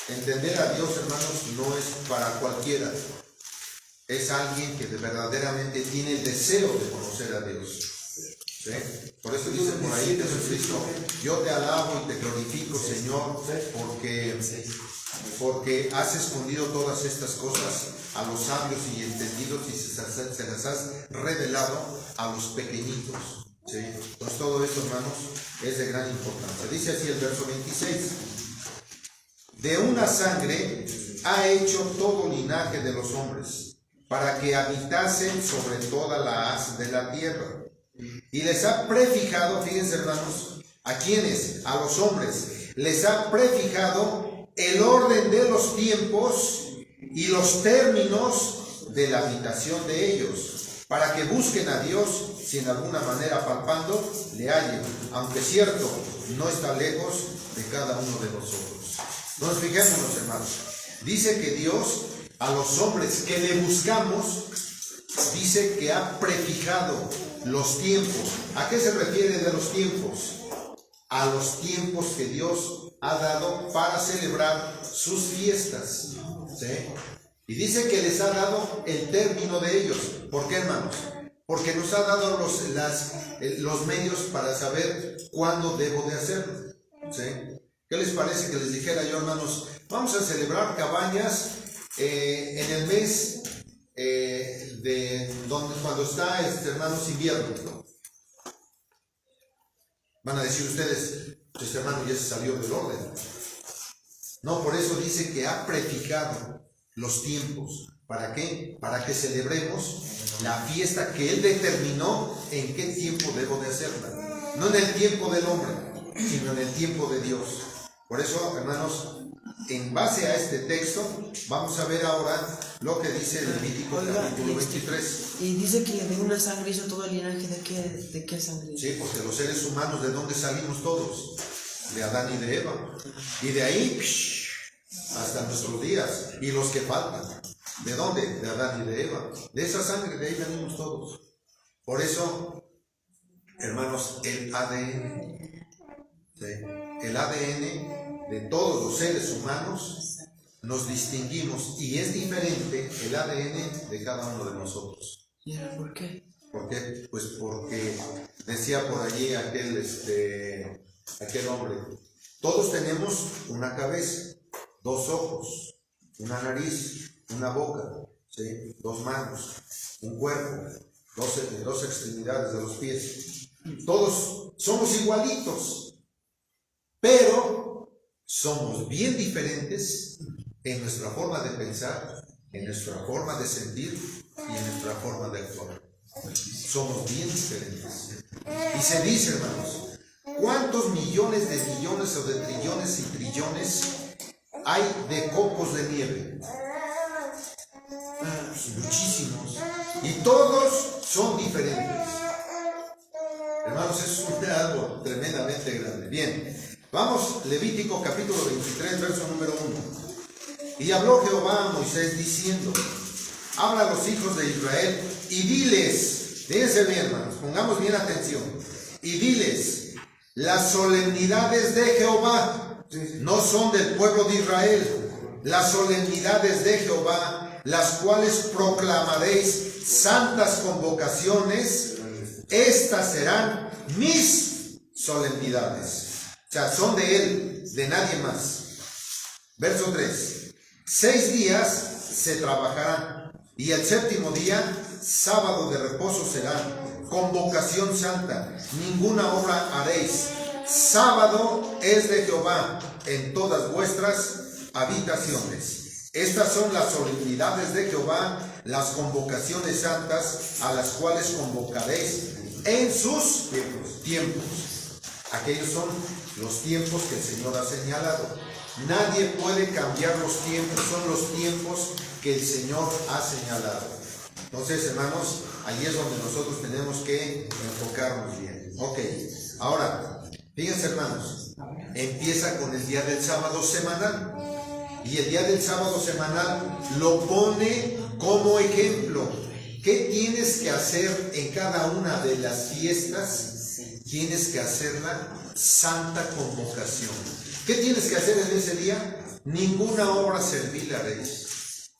Entender a Dios, hermanos, no es para cualquiera. Es alguien que verdaderamente tiene el deseo de conocer a Dios. ¿sí? Por eso dice por ahí Jesucristo: yo te alabo y te glorifico, Señor, porque has escondido todas estas cosas a los sabios y entendidos y se las has revelado a los pequeñitos. ¿Sí? Entonces todo esto, hermanos, es de gran importancia. Dice así el verso 26: de una sangre ha hecho todo linaje de los hombres, para que habitasen sobre toda la haz de la tierra. Y les ha prefijado, fíjense, hermanos, ¿a quiénes? A los hombres. Les ha prefijado el orden de los tiempos y los términos de la habitación de ellos, para que busquen a Dios, si en alguna manera palpando le hallen, aunque cierto, no está lejos de cada uno de nosotros. Entonces fijémonos, hermanos, dice que Dios a los hombres que le buscamos, dice que ha prefijado los tiempos. ¿A qué se refiere de los tiempos? A los tiempos que Dios ha dado para celebrar sus fiestas, ¿sí? Y dice que les ha dado el término de ellos. ¿Por qué, hermanos? Porque nos ha dado los medios para saber cuándo debo de hacerlo, ¿sí? ¿Qué les parece que les dijera yo, hermanos? Vamos a celebrar cabañas en el mes cuando está, hermanos, invierno. Van a decir ustedes: este hermano ya se salió del orden. No, por eso dice que ha prefijado los tiempos. ¿Para qué? Para que celebremos la fiesta que Él determinó en qué tiempo debo de hacerla. No en el tiempo del hombre, sino en el tiempo de Dios. Por eso, hermanos, en base a este texto, vamos a ver ahora lo que dice el Levítico capítulo 23. Y dice que de una sangre hizo todo el linaje. ¿De qué sangre? Sí, porque los seres humanos, ¿de dónde salimos todos? De Adán y de Eva. Y de ahí hasta nuestros días. Y los que faltan, ¿de dónde? De Adán y de Eva. De esa sangre, de ahí venimos todos. Por eso, hermanos, el ADN, ¿sí? El ADN de todos los seres humanos nos distinguimos, y es diferente el ADN de cada uno de nosotros. ¿Y ahora por qué? ¿Por qué? Pues porque decía por allí aquel hombre: todos tenemos una cabeza, dos ojos, una nariz, una boca, ¿sí? Dos manos, un cuerpo, dos extremidades de los pies. Todos somos igualitos, pero somos bien diferentes en nuestra forma de pensar, en nuestra forma de sentir y en nuestra forma de actuar. Somos bien diferentes. Y se dice, hermanos, ¿cuántos millones de millones o de trillones y trillones hay de copos de nieve? Muchísimos. Y todos son diferentes. Hermanos, es algo tremendamente grande. Bien, vamos, Levítico capítulo 23, verso número 1. Y habló Jehová a Moisés diciendo: habla a los hijos de Israel y diles, fíjense bien, hermanos, pongamos bien atención, y diles: las solemnidades de Jehová no son del pueblo de Israel, las solemnidades de Jehová, las cuales proclamaréis santas convocaciones, estas serán mis solemnidades. O sea, son de Él, de nadie más. Verso 3. 6 días se trabajarán, y el séptimo día, sábado de reposo será, convocación santa, ninguna obra haréis. Sábado es de Jehová en todas vuestras habitaciones. Estas son las solemnidades de Jehová, las convocaciones santas a las cuales convocaréis en sus tiempos. Aquellos son los tiempos que el Señor ha señalado. Nadie puede cambiar los tiempos, son los tiempos que el Señor ha señalado. Entonces, hermanos, ahí es donde nosotros tenemos que enfocarnos bien. Ok, ahora, fíjense, hermanos, empieza con el día del sábado semanal. Y el día del sábado semanal lo pone como ejemplo. ¿Qué tienes que hacer en cada una de las fiestas? Tienes que hacerla santa convocación. ¿Qué tienes que hacer en ese día? Ninguna obra servil haréis.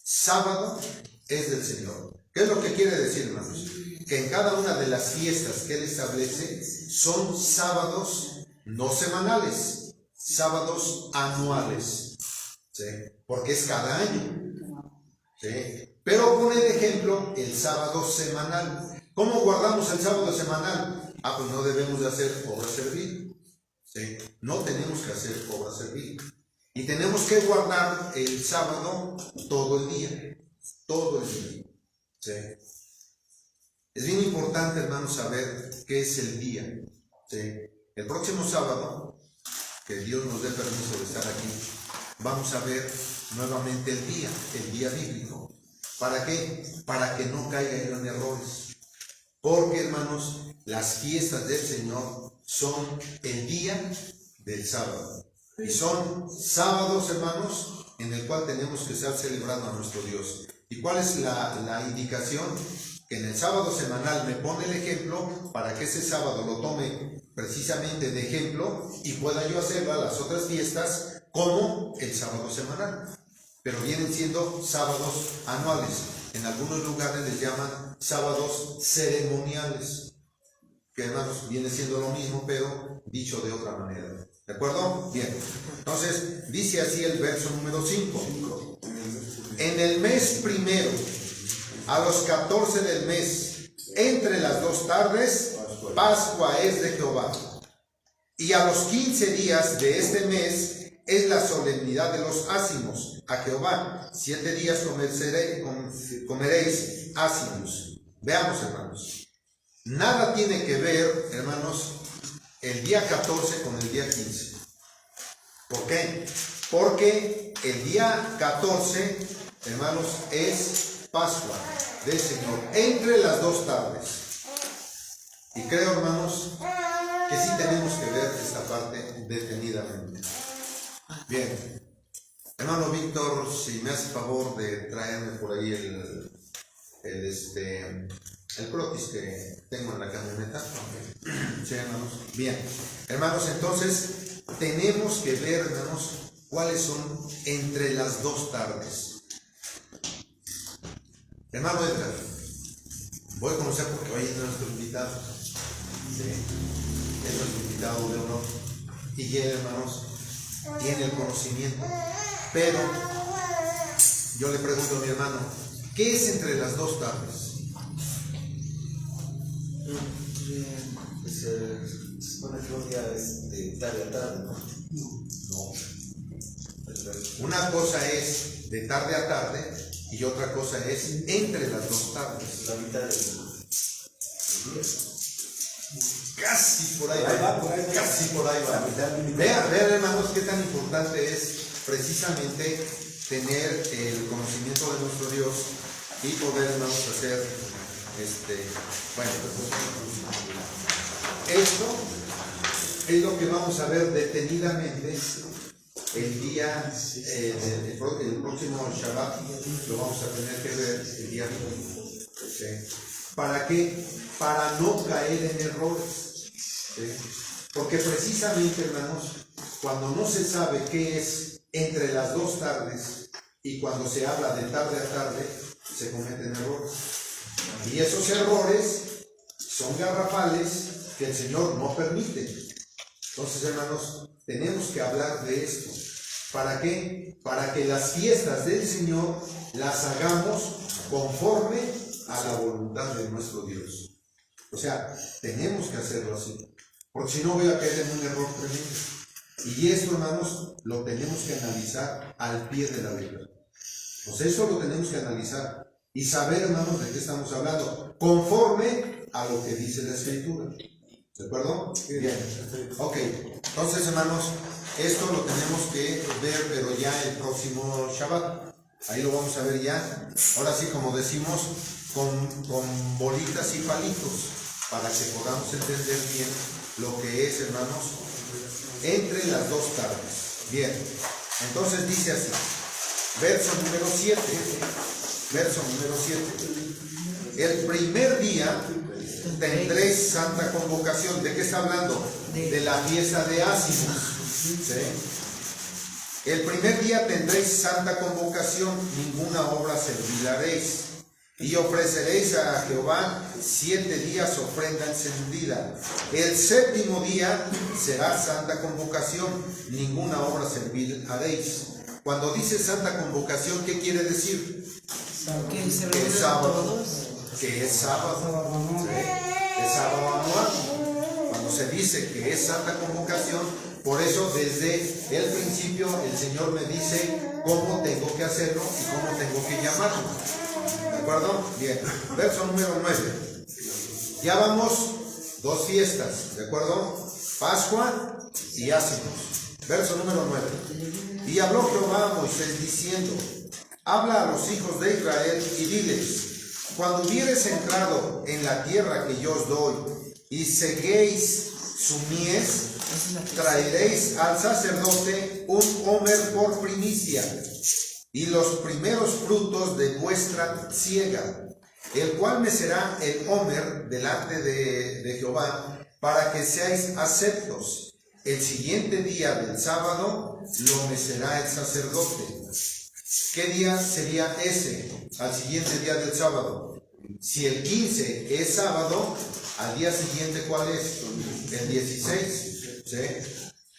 Sábado es del Señor. ¿Qué es lo que quiere decir, hermanos? que en cada una de las fiestas que Él establece son sábados no semanales, sábados anuales, ¿sí? Porque es cada año, ¿sí? Pero pone de ejemplo el sábado semanal. ¿Cómo guardamos el sábado semanal? Pues no debemos de hacer obra servil, ¿sí? No tenemos que hacer obra servil. Y tenemos que guardar el sábado todo el día, ¿sí? Es bien importante, hermanos, saber qué es el día, ¿sí? El próximo sábado, que Dios nos dé permiso de estar aquí, vamos a ver nuevamente el día bíblico. ¿Para qué? Para que no caiga en errores. Porque, hermanos, las fiestas del Señor son el día del sábado. Y son sábados, hermanos, en el cual tenemos que estar celebrando a nuestro Dios. ¿Y cuál es la indicación? Que en el sábado semanal me pone el ejemplo para que ese sábado lo tome precisamente de ejemplo y pueda yo hacerlo a las otras fiestas como el sábado semanal. Pero vienen siendo sábados anuales. En algunos lugares les llaman sábados ceremoniales, que, hermanos, viene siendo lo mismo, pero dicho de otra manera. ¿De acuerdo? Bien. Entonces, dice así el verso número 5. En el mes primero, a los 14 del mes, entre las 2 tardes, Pascua es de Jehová. Y a los 15 días de este mes es la solemnidad de los ácimos a Jehová. 7 días comeréis ácimos. Veamos, hermanos. Nada tiene que ver, hermanos, el día 14 con el día 15. ¿Por qué? Porque el día 14, hermanos, es Pascua del Señor, entre las 2 tardes. Y creo, hermanos, que sí tenemos que ver esta parte detenidamente. Bien. Hermano Víctor, si me hace favor de traerme por ahí el croquis que tengo en la camioneta. Sí, hermanos. Bien. Hermanos, entonces tenemos que ver, hermanos, cuáles son entre las 2 tardes. Hermano Edgar, voy a conocer porque hoy es nuestro invitado. Sí, es nuestro invitado de honor. Y él, hermanos, tiene el conocimiento. Pero yo le pregunto a mi hermano, ¿qué es entre las 2 tardes? Se supone que un día es de tarde a tarde, ¿no? No. Una cosa es de tarde a tarde y otra cosa es entre las 2 tardes. La mitad del día. Casi por ahí Ahí va, va, por ahí va. casi por ahí va. La mitad. Vean, hermanos, qué tan importante es precisamente tener el conocimiento de nuestro Dios y poder, hermanos, hacer bueno, esto es lo que vamos a ver detenidamente el día el próximo Shabbat. Lo vamos a tener que ver el día domingo. ¿Sí? ¿Para qué? Para no caer en errores. ¿Sí? Porque precisamente, hermanos, cuando no se sabe qué es entre las 2 tardes y cuando se habla de tarde a tarde, se cometen errores. Y esos errores son garrafales que el Señor no permite. Entonces, hermanos, tenemos que hablar de esto. ¿Para qué? Para que las fiestas del Señor las hagamos conforme a la voluntad de nuestro Dios. O sea, tenemos que hacerlo así. Porque si no voy a caer en un error tremendo. Y esto, hermanos, lo tenemos que analizar al pie de la letra. Pues eso lo tenemos que analizar y saber, hermanos, de qué estamos hablando, conforme a lo que dice la Escritura. ¿De acuerdo? Bien. Ok. Entonces, hermanos, esto lo tenemos que ver, pero ya el próximo Shabbat. Ahí lo vamos a ver ya. Ahora sí, como decimos, con bolitas y palitos, para que podamos entender bien lo que es, hermanos, entre las 2 tardes. Bien. Entonces dice así. Verso número 7. Verso número 7. El primer día tendréis santa convocación. ¿De qué está hablando? De la fiesta de Ácimos. ¿Sí? El primer día tendréis santa convocación, ninguna obra servilaréis. Y ofreceréis a Jehová 7 días ofrenda encendida. El 7º día será santa convocación, ninguna obra servil haréis. Cuando dice santa convocación, ¿qué quiere decir? Que se Que es reúnen sábado. todos. Que es sábado. ¿Sí? Es sábado anual. Cuando se dice que es santa convocación, por eso desde el principio el Señor me dice cómo tengo que hacerlo y cómo tengo que llamarlo. ¿De acuerdo? Bien. Verso número 9. Ya vamos 2 fiestas, ¿de acuerdo? Pascua y Ázimos. Verso número 9. Y habló Jehová a Moisés diciendo: habla a los hijos de Israel y diles: cuando hubieres entrado en la tierra que yo os doy y seguéis su mies, traeréis al sacerdote un homer por primicia y los primeros frutos de vuestra siega, el cual mecerá el homer delante de Jehová, para que seáis aceptos. El siguiente día del sábado lo mecerá el sacerdote. ¿Qué día sería ese? Al siguiente día del sábado. Si el 15 es sábado, al día siguiente, ¿cuál es? El 16. ¿Sí?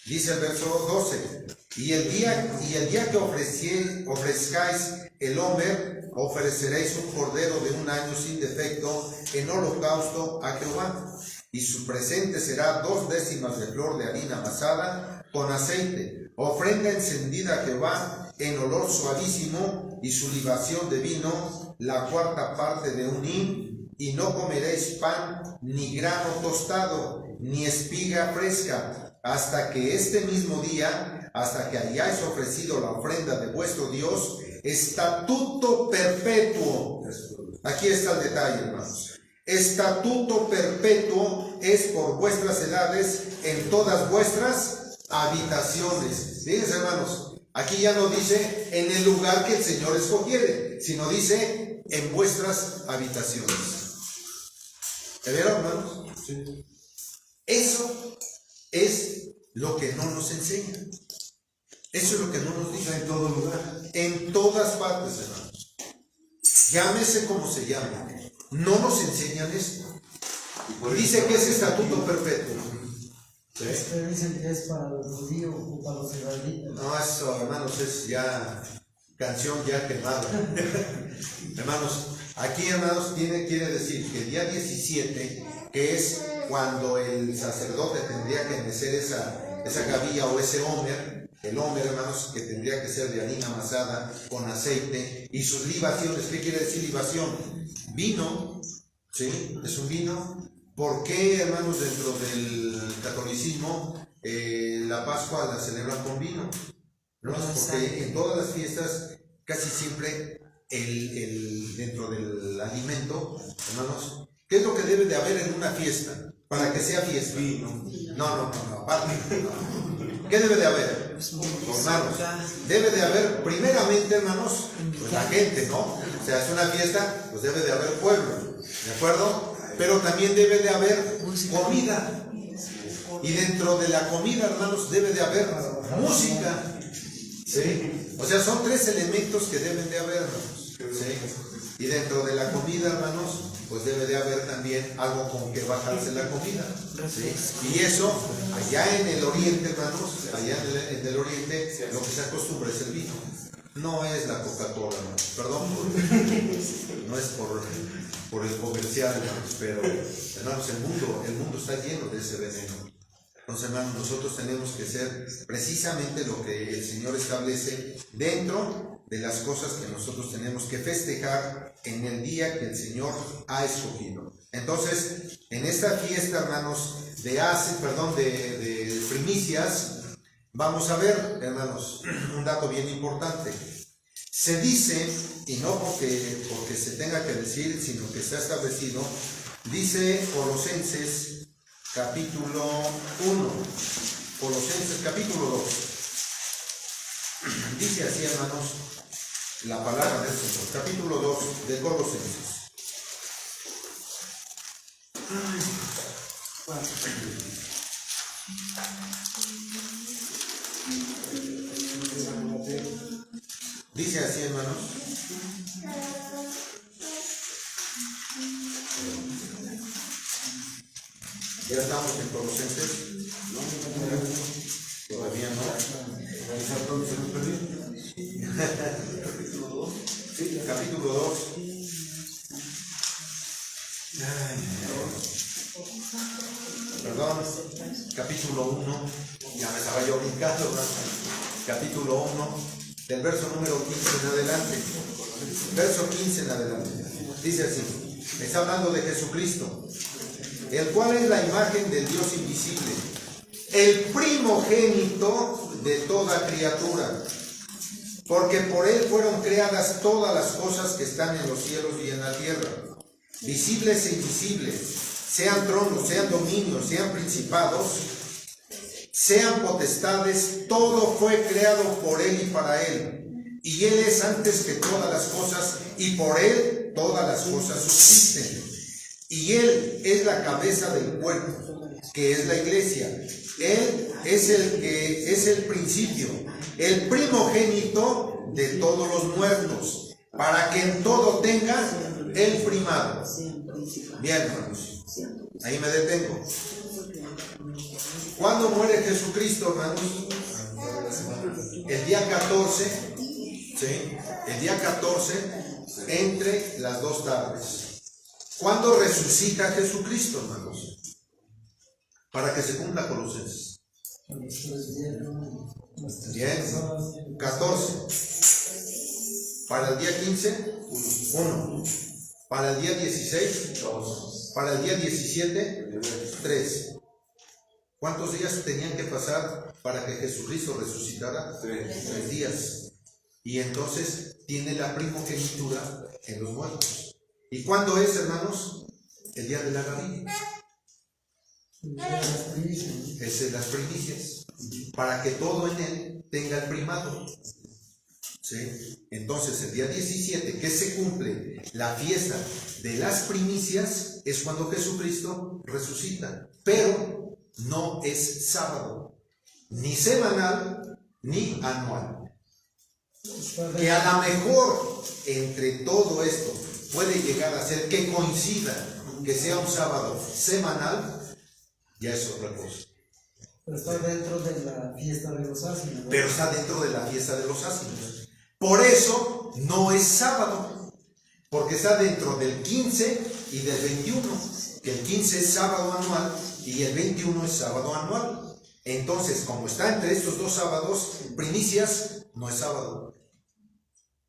Dice el verso 12. Y el día que ofrezcáis el homer, ofreceréis un cordero de 1 año sin defecto en holocausto a Jehová. Y su presente será 2 décimas de flor de harina amasada con aceite, ofrenda encendida a Jehová en olor suavísimo, y su libación de vino, la 4ª parte de un hin. Y no comeréis pan, ni grano tostado, ni espiga fresca, hasta que este mismo día, hasta que hayáis ofrecido la ofrenda de vuestro Dios, estatuto perpetuo. Aquí está el detalle, hermanos. Estatuto perpetuo es por vuestras edades en todas vuestras habitaciones. Fíjense, hermanos, aquí ya no dice en el lugar que el Señor escogiere, sino dice en vuestras habitaciones. ¿Me vieron, hermanos? Sí. Eso es lo que no nos enseña. Eso es lo que no nos dice. En todo lugar. En todas partes, hermanos. Llámese como se llame. No nos enseñan esto. Dice que es estatuto perpetuo. ¿Sí? Ustedes dicen que es para los judíos o para los israelitas. No, eso, hermanos, es ya canción ya quemada. Hermanos, aquí, hermanos, quiere decir que el día 17, que es cuando el sacerdote tendría que mecer esa gavilla o ese homer, el homer, hermanos, que tendría que ser de harina amasada con aceite, y sus libaciones. ¿Qué quiere decir libación? Vino, ¿sí? Es un vino. ¿Por qué, hermanos, dentro del catolicismo la Pascua la celebran con vino? ¿No? Porque en todas las fiestas, casi siempre, dentro del alimento, hermanos, ¿qué es lo que debe de haber en una fiesta para que sea fiesta? Vino. No, aparte. No. ¿Qué debe de haber? Hermanos, debe de haber, primeramente, hermanos, pues la gente, ¿no? O sea, es una fiesta, pues debe de haber pueblo, ¿de acuerdo? Pero también debe de haber comida. Y dentro de la comida, hermanos, debe de haber música. ¿Sí? O sea, son 3 elementos que deben de haber, hermanos. ¿Sí? Y dentro de la comida, hermanos, pues debe de haber también algo con que bajarse la comida. ¿Sí? Y eso, allá en el oriente, hermanos, allá en el oriente, lo que se acostumbra es el vino. No es la Coca-Cola, hermanos. Perdón, no es por el comercial, hermanos, pero, hermanos, el mundo está lleno de ese veneno. Entonces, hermanos, nosotros tenemos que ser precisamente lo que el Señor establece dentro de las cosas que nosotros tenemos que festejar en el día que el Señor ha escogido. Entonces, en esta fiesta, hermanos, de primicias, vamos a ver, hermanos, un dato bien importante. Se dice, y no porque se tenga que decir, sino que está establecido, dice Colosenses capítulo 1, Colosenses capítulo 2. Dice así, hermanos, la palabra del Señor. Capítulo 2 de Colosenses. Dice así, hermanos. Colosenses? Todavía no. Sí, capítulo 2. Perdón, capítulo 1. Ya me estaba yo brincando, ¿verdad? Capítulo 1, del verso número 15 en adelante. Verso 15 en adelante. Dice así, está hablando de Jesucristo, el cual es la imagen del Dios invisible, el primogénito de toda criatura, porque por él fueron creadas todas las cosas que están en los cielos y en la tierra, visibles e invisibles, sean tronos, sean dominios, sean principados, sean potestades, todo fue creado por él y para él. Y él es antes que todas las cosas, y por él todas las cosas subsisten. Y él es la cabeza del cuerpo, que es la iglesia. Él es el que es el principio, el primogénito de todos los muertos, para que en todo tenga el primado. Bien, hermanos, ahí me detengo. ¿Cuándo muere Jesucristo, hermanos? El día 14. ¿Sí? El día 14, entre las 2 tardes. ¿Cuándo resucita Jesucristo, hermanos? Para que se cumpla Colosenses. Bien, 14. Para el día 15, 1. Para el día 16, 2. Para el día 17, 3. ¿Cuántos días tenían que pasar para que Jesucristo resucitara? 3 días. Y entonces tiene la primogenitura en los muertos. ¿Y cuándo es, hermanos? El día de la gavilla. Es en las primicias. Para que todo en él tenga el primado. ¿Sí? Entonces el día 17, que se cumple la fiesta de las primicias, es cuando Jesucristo resucita. Pero no es sábado, ni semanal, ni anual. Que a lo mejor entre todo esto puede llegar a ser que coincida, que sea un sábado semanal, ya es otra cosa. Pero está dentro de la fiesta de los ácidos. Pero está dentro de la fiesta de los ácidos. Por eso no es sábado, porque está dentro del 15 y del 21, que el 15 es sábado anual y el 21 es sábado anual. Entonces, como está entre estos 2 sábados, primicias no es sábado.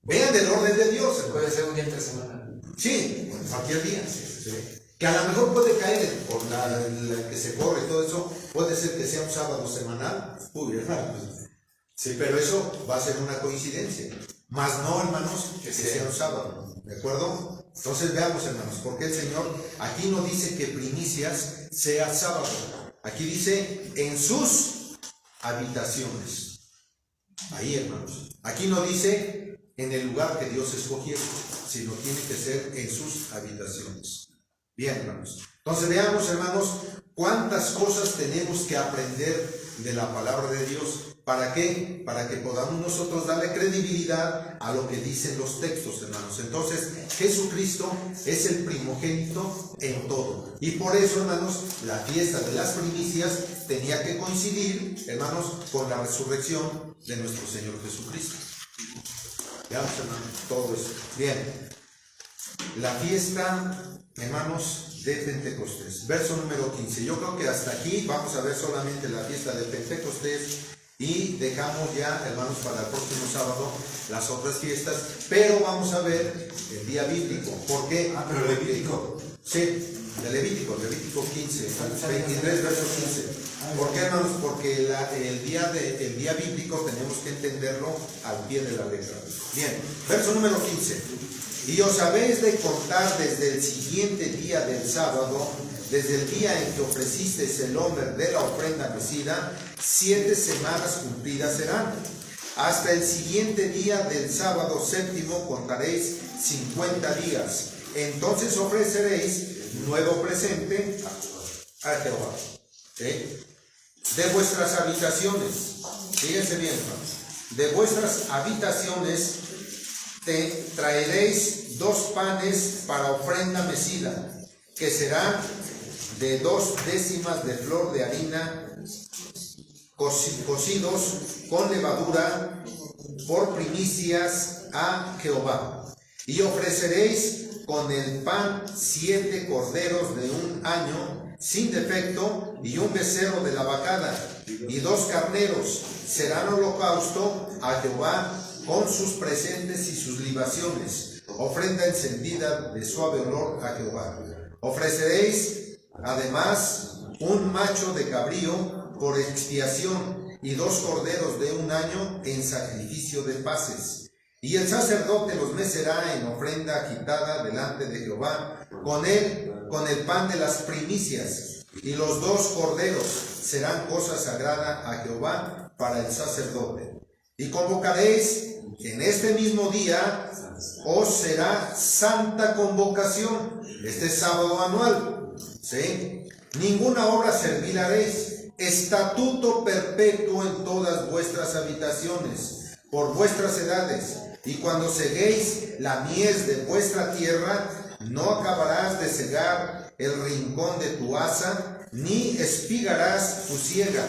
Vean del orden de Dios. Puede ser un día entre semana. Sí, cualquier día. Sí. Que a lo mejor puede caer por la que se corre y todo eso, puede ser que sea un sábado semanal. Uy, hermano. Sí, pero eso va a ser una coincidencia. Más no, hermanos, que sea un sábado. ¿De acuerdo? Entonces veamos, hermanos, porque el Señor aquí no dice que primicias sea sábado. Aquí dice en sus habitaciones. Ahí, hermanos. Aquí no dice en el lugar que Dios escogiera, sino tiene que ser en sus habitaciones. Bien, hermanos. Entonces veamos, hermanos, cuántas cosas tenemos que aprender de la palabra de Dios. ¿Para qué? Para que podamos nosotros darle credibilidad a lo que dicen los textos, hermanos. Entonces, Jesucristo es el primogénito en todo. Y por eso, hermanos, la fiesta de las primicias tenía que coincidir, hermanos, con la resurrección de nuestro Señor Jesucristo. Veamos, hermanos, todo eso. Bien. La fiesta, hermanos, de Pentecostés. Verso número 15. Yo creo que hasta aquí vamos a ver solamente la fiesta de Pentecostés y dejamos ya, hermanos, para el próximo sábado las otras fiestas, pero vamos a ver el día bíblico. ¿Por qué? Pero Levítico. Sí, de Levítico 15, 23, verso 15. ¿Por qué, hermanos? Porque el día bíblico tenemos que entenderlo al pie de la letra. Bien, verso número 15. Y os habéis de contar desde el siguiente día del sábado, desde el día en que ofrecisteis el homer de la ofrenda mecida, 7 semanas cumplidas serán. Hasta el siguiente día del sábado séptimo contaréis 50 días. Entonces ofreceréis nuevo presente a Jehová. ¿Sí? De vuestras habitaciones, fíjense bien, hermanos, de vuestras habitaciones te traeréis 2 panes para ofrenda mecida, que serán de 2 décimas de flor de harina cocidos con levadura por primicias a Jehová. Y ofreceréis con el pan 7 corderos de 1 año sin defecto y un becerro de la vacada y 2 carneros. Serán holocausto a Jehová con sus presentes y sus libaciones, ofrenda encendida de suave olor a Jehová. Ofreceréis además un macho de cabrío por expiación y 2 corderos de 1 año en sacrificio de paces. Y el sacerdote los mecerá en ofrenda agitada delante de Jehová con el pan de las primicias, y los 2 corderos serán cosa sagrada a Jehová para el sacerdote. Y convocaréis en este mismo día, os será santa convocación, este sábado anual, ¿sí? Ninguna obra servilaréis, estatuto perpetuo en todas vuestras habitaciones, por vuestras edades. Y cuando seguéis la mies de vuestra tierra, no acabarás de segar el rincón de tu haza, ni espigarás tu siega.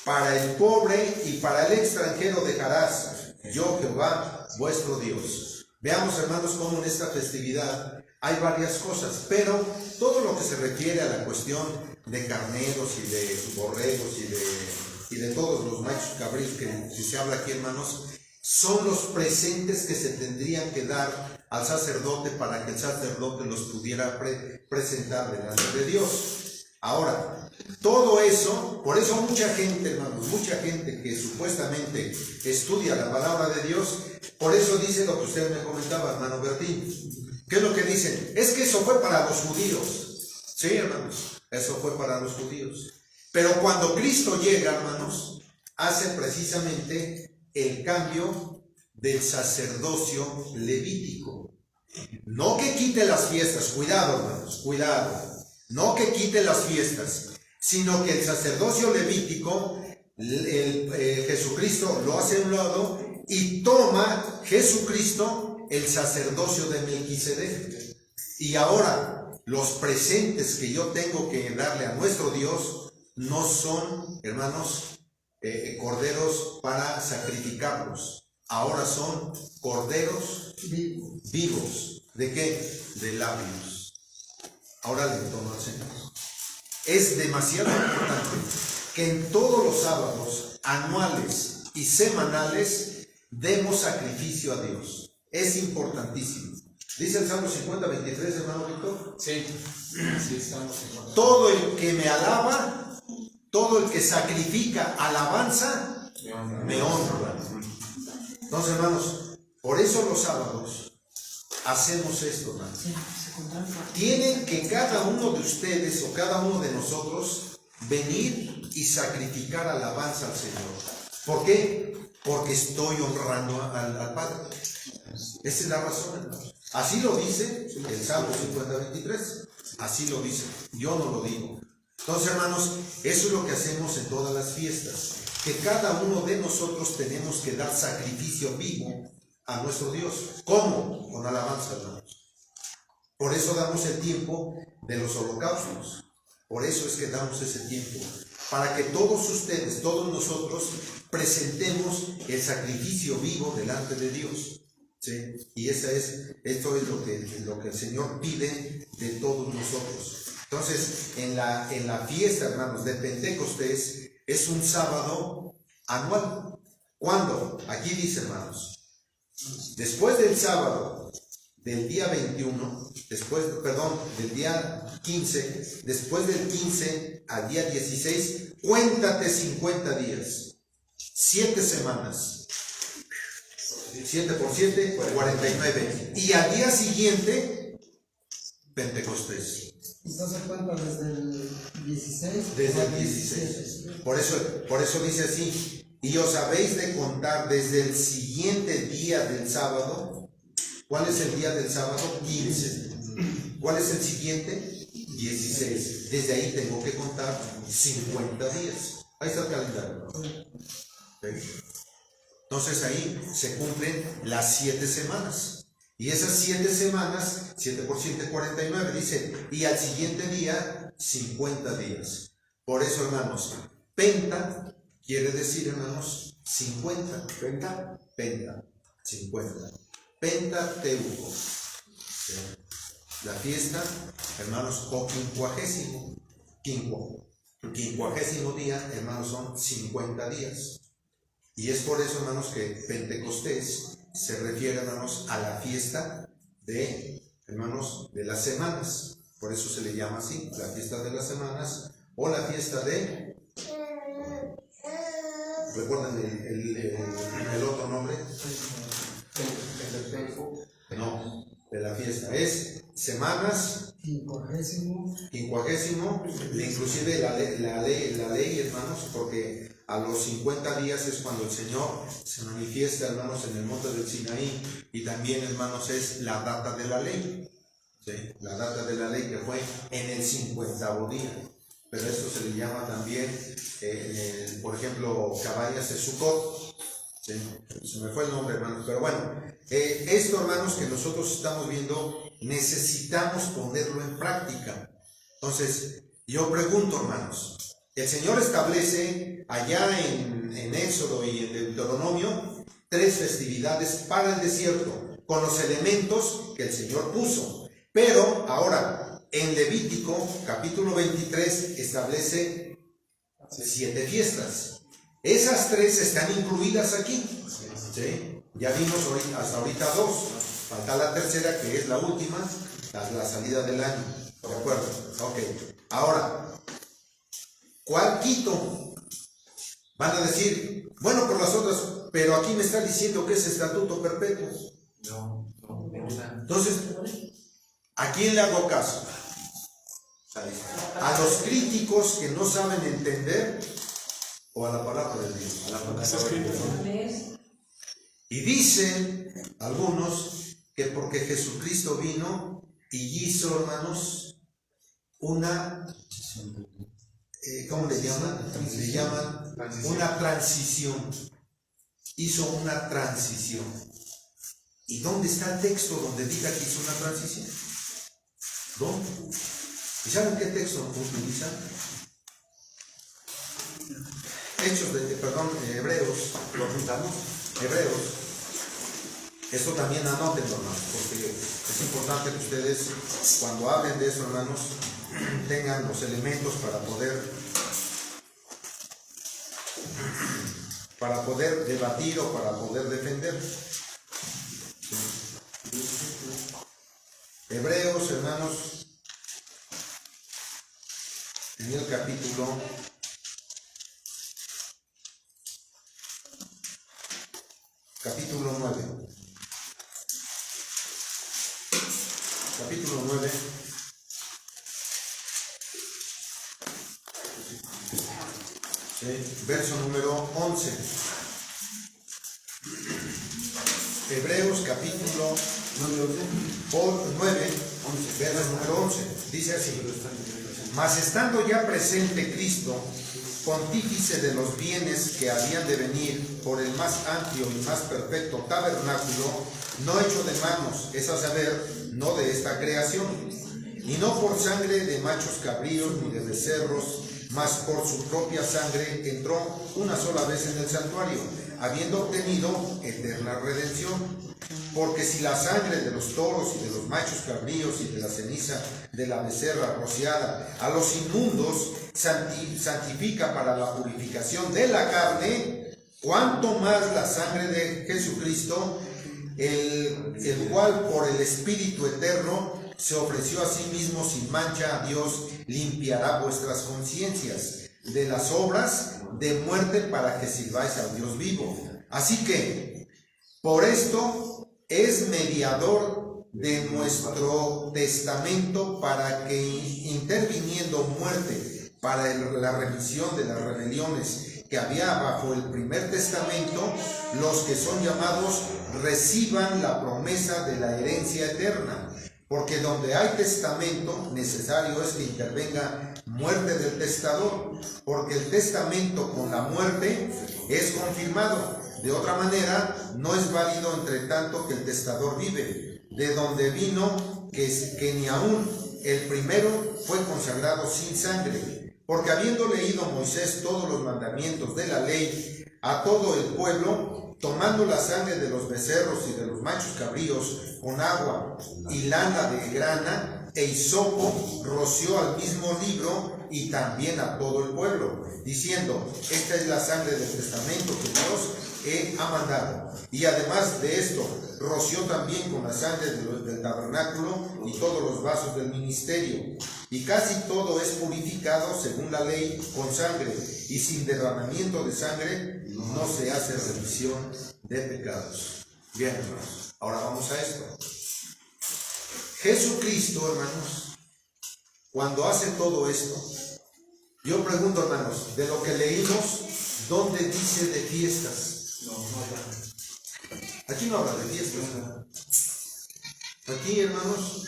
Para el pobre y para el extranjero dejarás, yo Jehová vuestro Dios. Veamos, hermanos, cómo en esta festividad hay varias cosas, pero todo lo que se refiere a la cuestión de carneros y de borregos y de todos los machos cabríos que si se habla aquí, hermanos, son los presentes que se tendrían que dar al sacerdote para que el sacerdote los pudiera presentar delante de Dios. Ahora, todo eso, por eso mucha gente, hermanos, mucha gente que supuestamente estudia la palabra de Dios, por eso dice lo que usted me comentaba, hermano Bertín. ¿Qué es lo que dicen? Es que eso fue para los judíos. Sí, hermanos, eso fue para los judíos. Pero cuando Cristo llega, hermanos, hace precisamente el cambio del sacerdocio levítico. No que quite las fiestas, cuidado, hermanos, cuidado. No que quite las fiestas, sino que el sacerdocio levítico, Jesucristo lo hace a un lado y toma Jesucristo el sacerdocio de Melquisedec. Y ahora los presentes que yo tengo que darle a nuestro Dios no son, hermanos, corderos para sacrificarlos. Ahora son corderos vivos. ¿De qué? De labios. Ahora le tomo al Señor. Es demasiado importante que en todos los sábados anuales y semanales demos sacrificio a Dios. Es importantísimo. Dice el Salmo 50:23, hermano Víctor. Sí, Salmo 50. Todo el que me alaba, todo el que sacrifica alabanza, me honra. Entonces, hermanos, por eso los sábados hacemos esto, hermanos. Tienen que cada uno de ustedes o cada uno de nosotros venir y sacrificar alabanza al Señor. ¿Por qué? Porque estoy honrando al Padre. Esa es la razón, hermanos. Así lo dice el Salmo 50:23. Así lo dice. Yo no lo digo. Entonces, hermanos, eso es lo que hacemos en todas las fiestas. Que cada uno de nosotros tenemos que dar sacrificio vivo a nuestro Dios. ¿Cómo? Con alabanza, hermanos. Por eso damos el tiempo de los holocaustos. Por eso es que damos ese tiempo. Para que todos ustedes, todos nosotros, presentemos el sacrificio vivo delante de Dios. ¿Sí? Y esto es lo que el Señor pide de todos nosotros. Entonces, en la fiesta, hermanos, de Pentecostés, es un sábado anual. ¿Cuándo? Aquí dice, hermanos, después del sábado, del día 21, del día 15, después del 15 al día 16, cuéntate 50 días, 7 semanas, 7 por 7, 49, y al día siguiente, Pentecostés. Entonces cuenta desde el 16. Desde el 16. Por eso dice así, y os habéis de contar desde el siguiente día del sábado. ¿Cuál es el día del sábado? 15. ¿Cuál es el siguiente? 16. Desde ahí tengo que contar 50 días. Ahí está el calendario. ¿Okay? Entonces ahí se cumplen las 7 semanas. Y esas 7 semanas, 7 por 7, 49, dice, y al siguiente día 50 días. Por eso, hermanos, penta quiere decir, hermanos, 50. ¿Penta? Penta, 50. Pentateuco. La fiesta, hermanos, o quincuagésimo día, hermanos, son 50 días. Y es por eso, hermanos, que Pentecostés se refiere, hermanos, a la fiesta de, hermanos, de las semanas. Por eso se le llama así, la fiesta de las semanas, o la fiesta de... ¿Recuerdan el otro nombre? No, de la fiesta. Es semanas, quincuagésimo, inclusive la ley, hermanos, porque a los 50 días es cuando el Señor se manifiesta, hermanos, en el monte del Sinaí, y también, hermanos, es la data de la ley. ¿Sí? La data de la ley que fue en el 50º día. Pero esto se le llama también, por ejemplo, Cabañas de Sucot. ¿Sí? Se me fue el nombre, hermanos. Pero bueno, esto, hermanos, que nosotros estamos viendo, necesitamos ponerlo en práctica. Entonces, yo pregunto, hermanos, el Señor establece allá en Éxodo y en Deuteronomio 3 festividades para el desierto, con los elementos que el Señor puso. Pero ahora, en Levítico, capítulo 23, establece 7 fiestas. Esas 3 están incluidas aquí. ¿Sí? Ya vimos hasta ahorita 2. Falta la tercera, que es la última, la salida del año. ¿De acuerdo? Ok. Ahora, ¿cuál quito? Van a decir, bueno, por las otras, pero aquí me está diciendo que es estatuto perpetuo. No. Entonces, ¿a quién le hago caso? ¿A los críticos que no saben entender o a la palabra de Dios? A la palabra de Dios. Y dicen algunos que porque Jesucristo vino y hizo, hermanos, una, ¿cómo le llaman? Le llaman una transición. Hizo una transición. ¿Y dónde está el texto donde diga que hizo una transición? ¿Dónde? ¿Y saben qué texto utilizan? Hebreos. ¿Lo apuntamos? Hebreos. Esto también anótenlo, hermanos, porque es importante que ustedes, cuando hablen de eso, hermanos, tengan los elementos para poder debatir o para poder defender. Hebreos, hermanos, en el capítulo 9. Capítulo 9. Sí, verso número 11. Hebreos capítulo 9, verso número 11. Dice así: mas estando ya presente Cristo, pontífice de los bienes que habían de venir por el más amplio y más perfecto tabernáculo, no hecho de manos, es a saber, no de esta creación, y no por sangre de machos cabríos ni de becerros, mas por su propia sangre entró una sola vez en el santuario, habiendo obtenido eterna redención. Porque si la sangre de los toros y de los machos cabríos y de la ceniza de la becerra rociada a los inmundos santifica para la purificación de la carne, cuanto más la sangre de Jesucristo, el cual por el Espíritu eterno se ofreció a sí mismo sin mancha a Dios, limpiará vuestras conciencias de las obras de muerte para que sirváis al Dios vivo. Así que, por esto es mediador de nuestro testamento, para que, interviniendo muerte para la remisión de las rebeliones que había bajo el primer testamento, los que son llamados reciban la promesa de la herencia eterna. Porque donde hay testamento, necesario es que intervenga muerte del testador, porque el testamento con la muerte es confirmado. De otra manera, no es válido entre tanto que el testador vive, de donde vino que ni aún el primero fue consagrado sin sangre, porque habiendo leído Moisés todos los mandamientos de la ley a todo el pueblo, tomando la sangre de los becerros y de los machos cabríos con agua y lana de grana e hisopo, roció al mismo libro y también a todo el pueblo, diciendo: esta es la sangre del testamento que Dios ha mandado. Y además de esto, roció también con la sangre del tabernáculo y todos los vasos del ministerio. Y casi todo es purificado según la ley con sangre, y sin derramamiento de sangre no se hace remisión de pecados. Bien, hermanos, ahora vamos a esto. Jesucristo, hermanos, cuando hace todo esto, yo pregunto, hermanos, de lo que leímos, ¿dónde dice de fiestas? Aquí no habla de fiestas. Aquí, hermanos,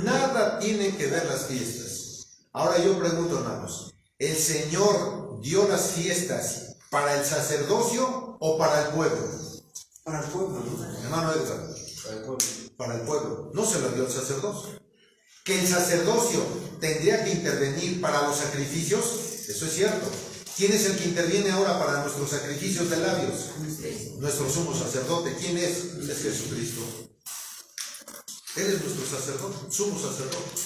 nada tiene que ver las fiestas. Ahora yo pregunto, hermanos, ¿el Señor dio las fiestas para el sacerdocio o para el pueblo? Para el pueblo, ¿no? Hermano Edgar, Para el pueblo. para el pueblo. No se lo dio el sacerdocio. Que el sacerdocio tendría que intervenir para los sacrificios, eso es cierto. ¿Quién es el que interviene ahora para nuestros sacrificios de labios? Nuestro sumo sacerdote. ¿Quién es? Es Jesucristo. Él es nuestro sacerdote, sumo sacerdote.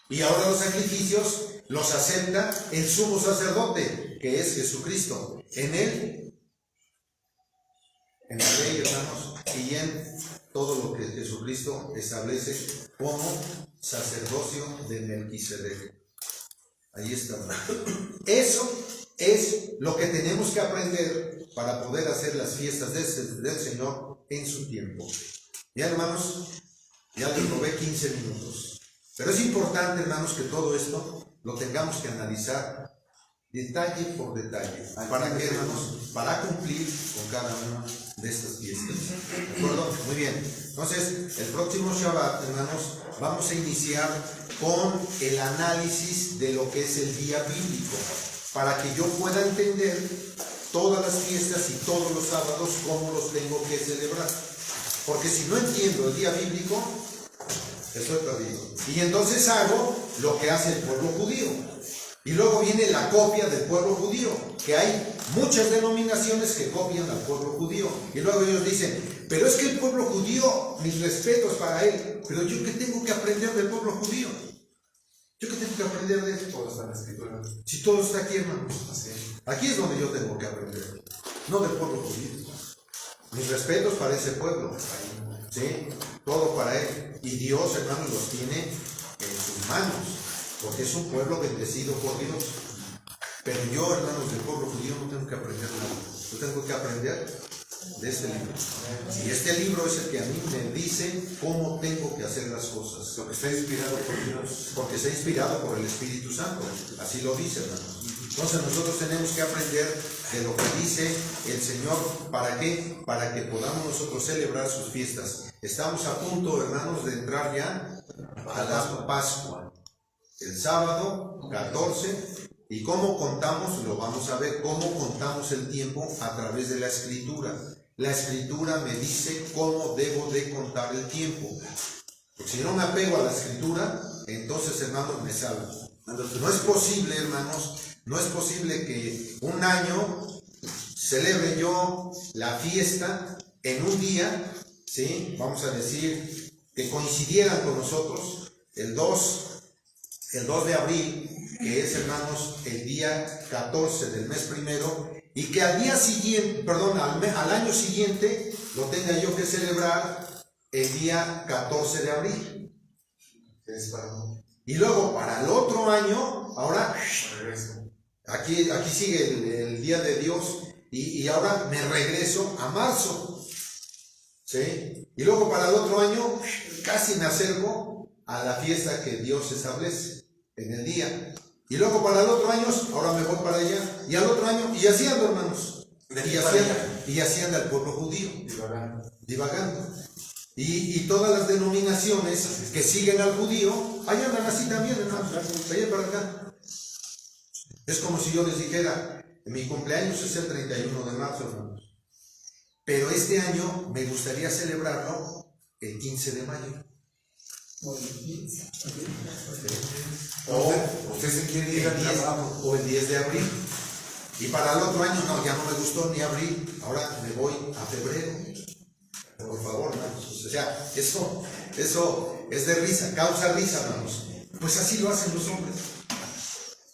Y ahora los sacrificios los acepta el sumo sacerdote, que es Jesucristo. En él, en la ley, hermanos, y en todo lo que Jesucristo establece como sacerdocio de Melquisedec. Ahí está. Eso es lo que tenemos que aprender para poder hacer las fiestas del Señor en su tiempo. Ya, hermanos, ya les robé 15 minutos. Pero es importante, hermanos, que todo esto lo tengamos que analizar detalle por detalle. ¿Para qué, hermanos? Para cumplir con cada una de estas fiestas. ¿De acuerdo? Muy bien. Entonces, el próximo Shabbat, hermanos, vamos a iniciar con el análisis de lo que es el día bíblico, para que yo pueda entender todas las fiestas y todos los sábados cómo los tengo que celebrar. Porque si no entiendo el día bíblico, estoy perdido. Y entonces hago lo que hace el pueblo judío. Y luego viene la copia del pueblo judío, que hay muchas denominaciones que copian al pueblo judío. Y luego ellos dicen: pero es que el pueblo judío, mis respetos para él, pero yo qué tengo que aprender del pueblo judío. ¿Yo qué tengo que aprender de él? Todo está en la escritura. Si todo está aquí, hermanos. Así es. Aquí es donde yo tengo que aprender, no del pueblo judío. Mis respetos para ese pueblo, ¿sí? Todo para él. Y Dios, hermanos, los tiene en sus manos, porque es un pueblo bendecido por Dios. Pero yo, hermanos, del pueblo judío no tengo que aprender nada. Yo tengo que aprender de este libro. Y este libro es el que a mí me dice cómo tengo que hacer las cosas. Lo que está inspirado por Dios. Porque está inspirado por el Espíritu Santo. Así lo dice, hermanos. Entonces nosotros tenemos que aprender de lo que dice el Señor. ¿Para qué? Para que podamos nosotros celebrar sus fiestas. Estamos a punto, hermanos, de entrar ya a la Pascua. El sábado 14. ¿Y cómo contamos? Lo vamos a ver. ¿Cómo contamos el tiempo? A través de la Escritura. La Escritura me dice cómo debo de contar el tiempo. Porque si no me apego a la Escritura, entonces, hermanos, me salgo. No es posible, hermanos, no es posible que un año celebre yo la fiesta en un día, ¿sí? Vamos a decir que coincidieran con nosotros el 2 de abril, que es, hermanos, el día 14 del mes primero, y que al día siguiente, al año siguiente, lo tenga yo que celebrar el día 14 de abril. Y luego para el otro año, ahora, aquí sigue el día de Dios, y ahora me regreso a marzo, ¿sí? Y luego para el otro año, casi me acerco a la fiesta que Dios establece en el día. Y luego para el otro año, ahora me voy para allá, y al otro año, y así ando, hermanos. Y así anda el pueblo judío, divagando. Y todas las denominaciones que siguen al judío, allá andan así también, hermanos, allá para acá. Es como si yo les dijera: mi cumpleaños es el 31 de marzo, hermanos, pero este año me gustaría celebrarlo el 15 de mayo. O usted se quiere ir al trabajo o el 10 de abril. Y para el otro año, no, ya no me gustó ni abril, ahora me voy a febrero. Por favor, hermanos. O sea, eso es de risa, causa risa, hermanos. Pues así lo hacen los hombres.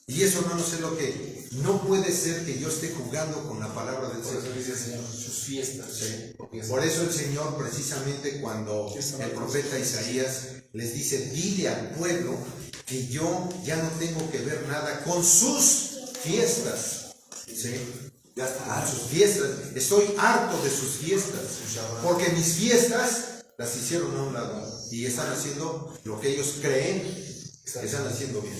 Y eso, hermanos, es lo que no puede ser, que yo esté jugando con la palabra del Señor. Por eso dice el Señor, sus fiestas. Sí. Por eso el Señor, precisamente cuando el profeta Isaías les dice, dile al pueblo que yo ya no tengo que ver nada con sus fiestas. ¿Sí? Ya está, sus fiestas. Estoy harto de sus fiestas. Porque mis fiestas las hicieron a un lado. Y están haciendo lo que ellos creen que están haciendo bien.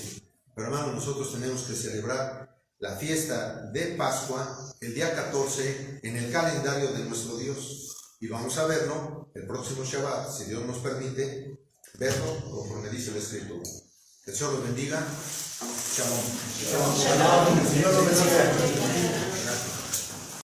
Pero hermanos, nosotros tenemos que celebrar la fiesta de Pascua el día 14 en el calendario de nuestro Dios. Y vamos a verlo el próximo Shabbat, si Dios nos permite, verlo conforme dice el Escritura. Que el Señor los bendiga. Shalom. Shalom. Shalom. Señor lo bendiga.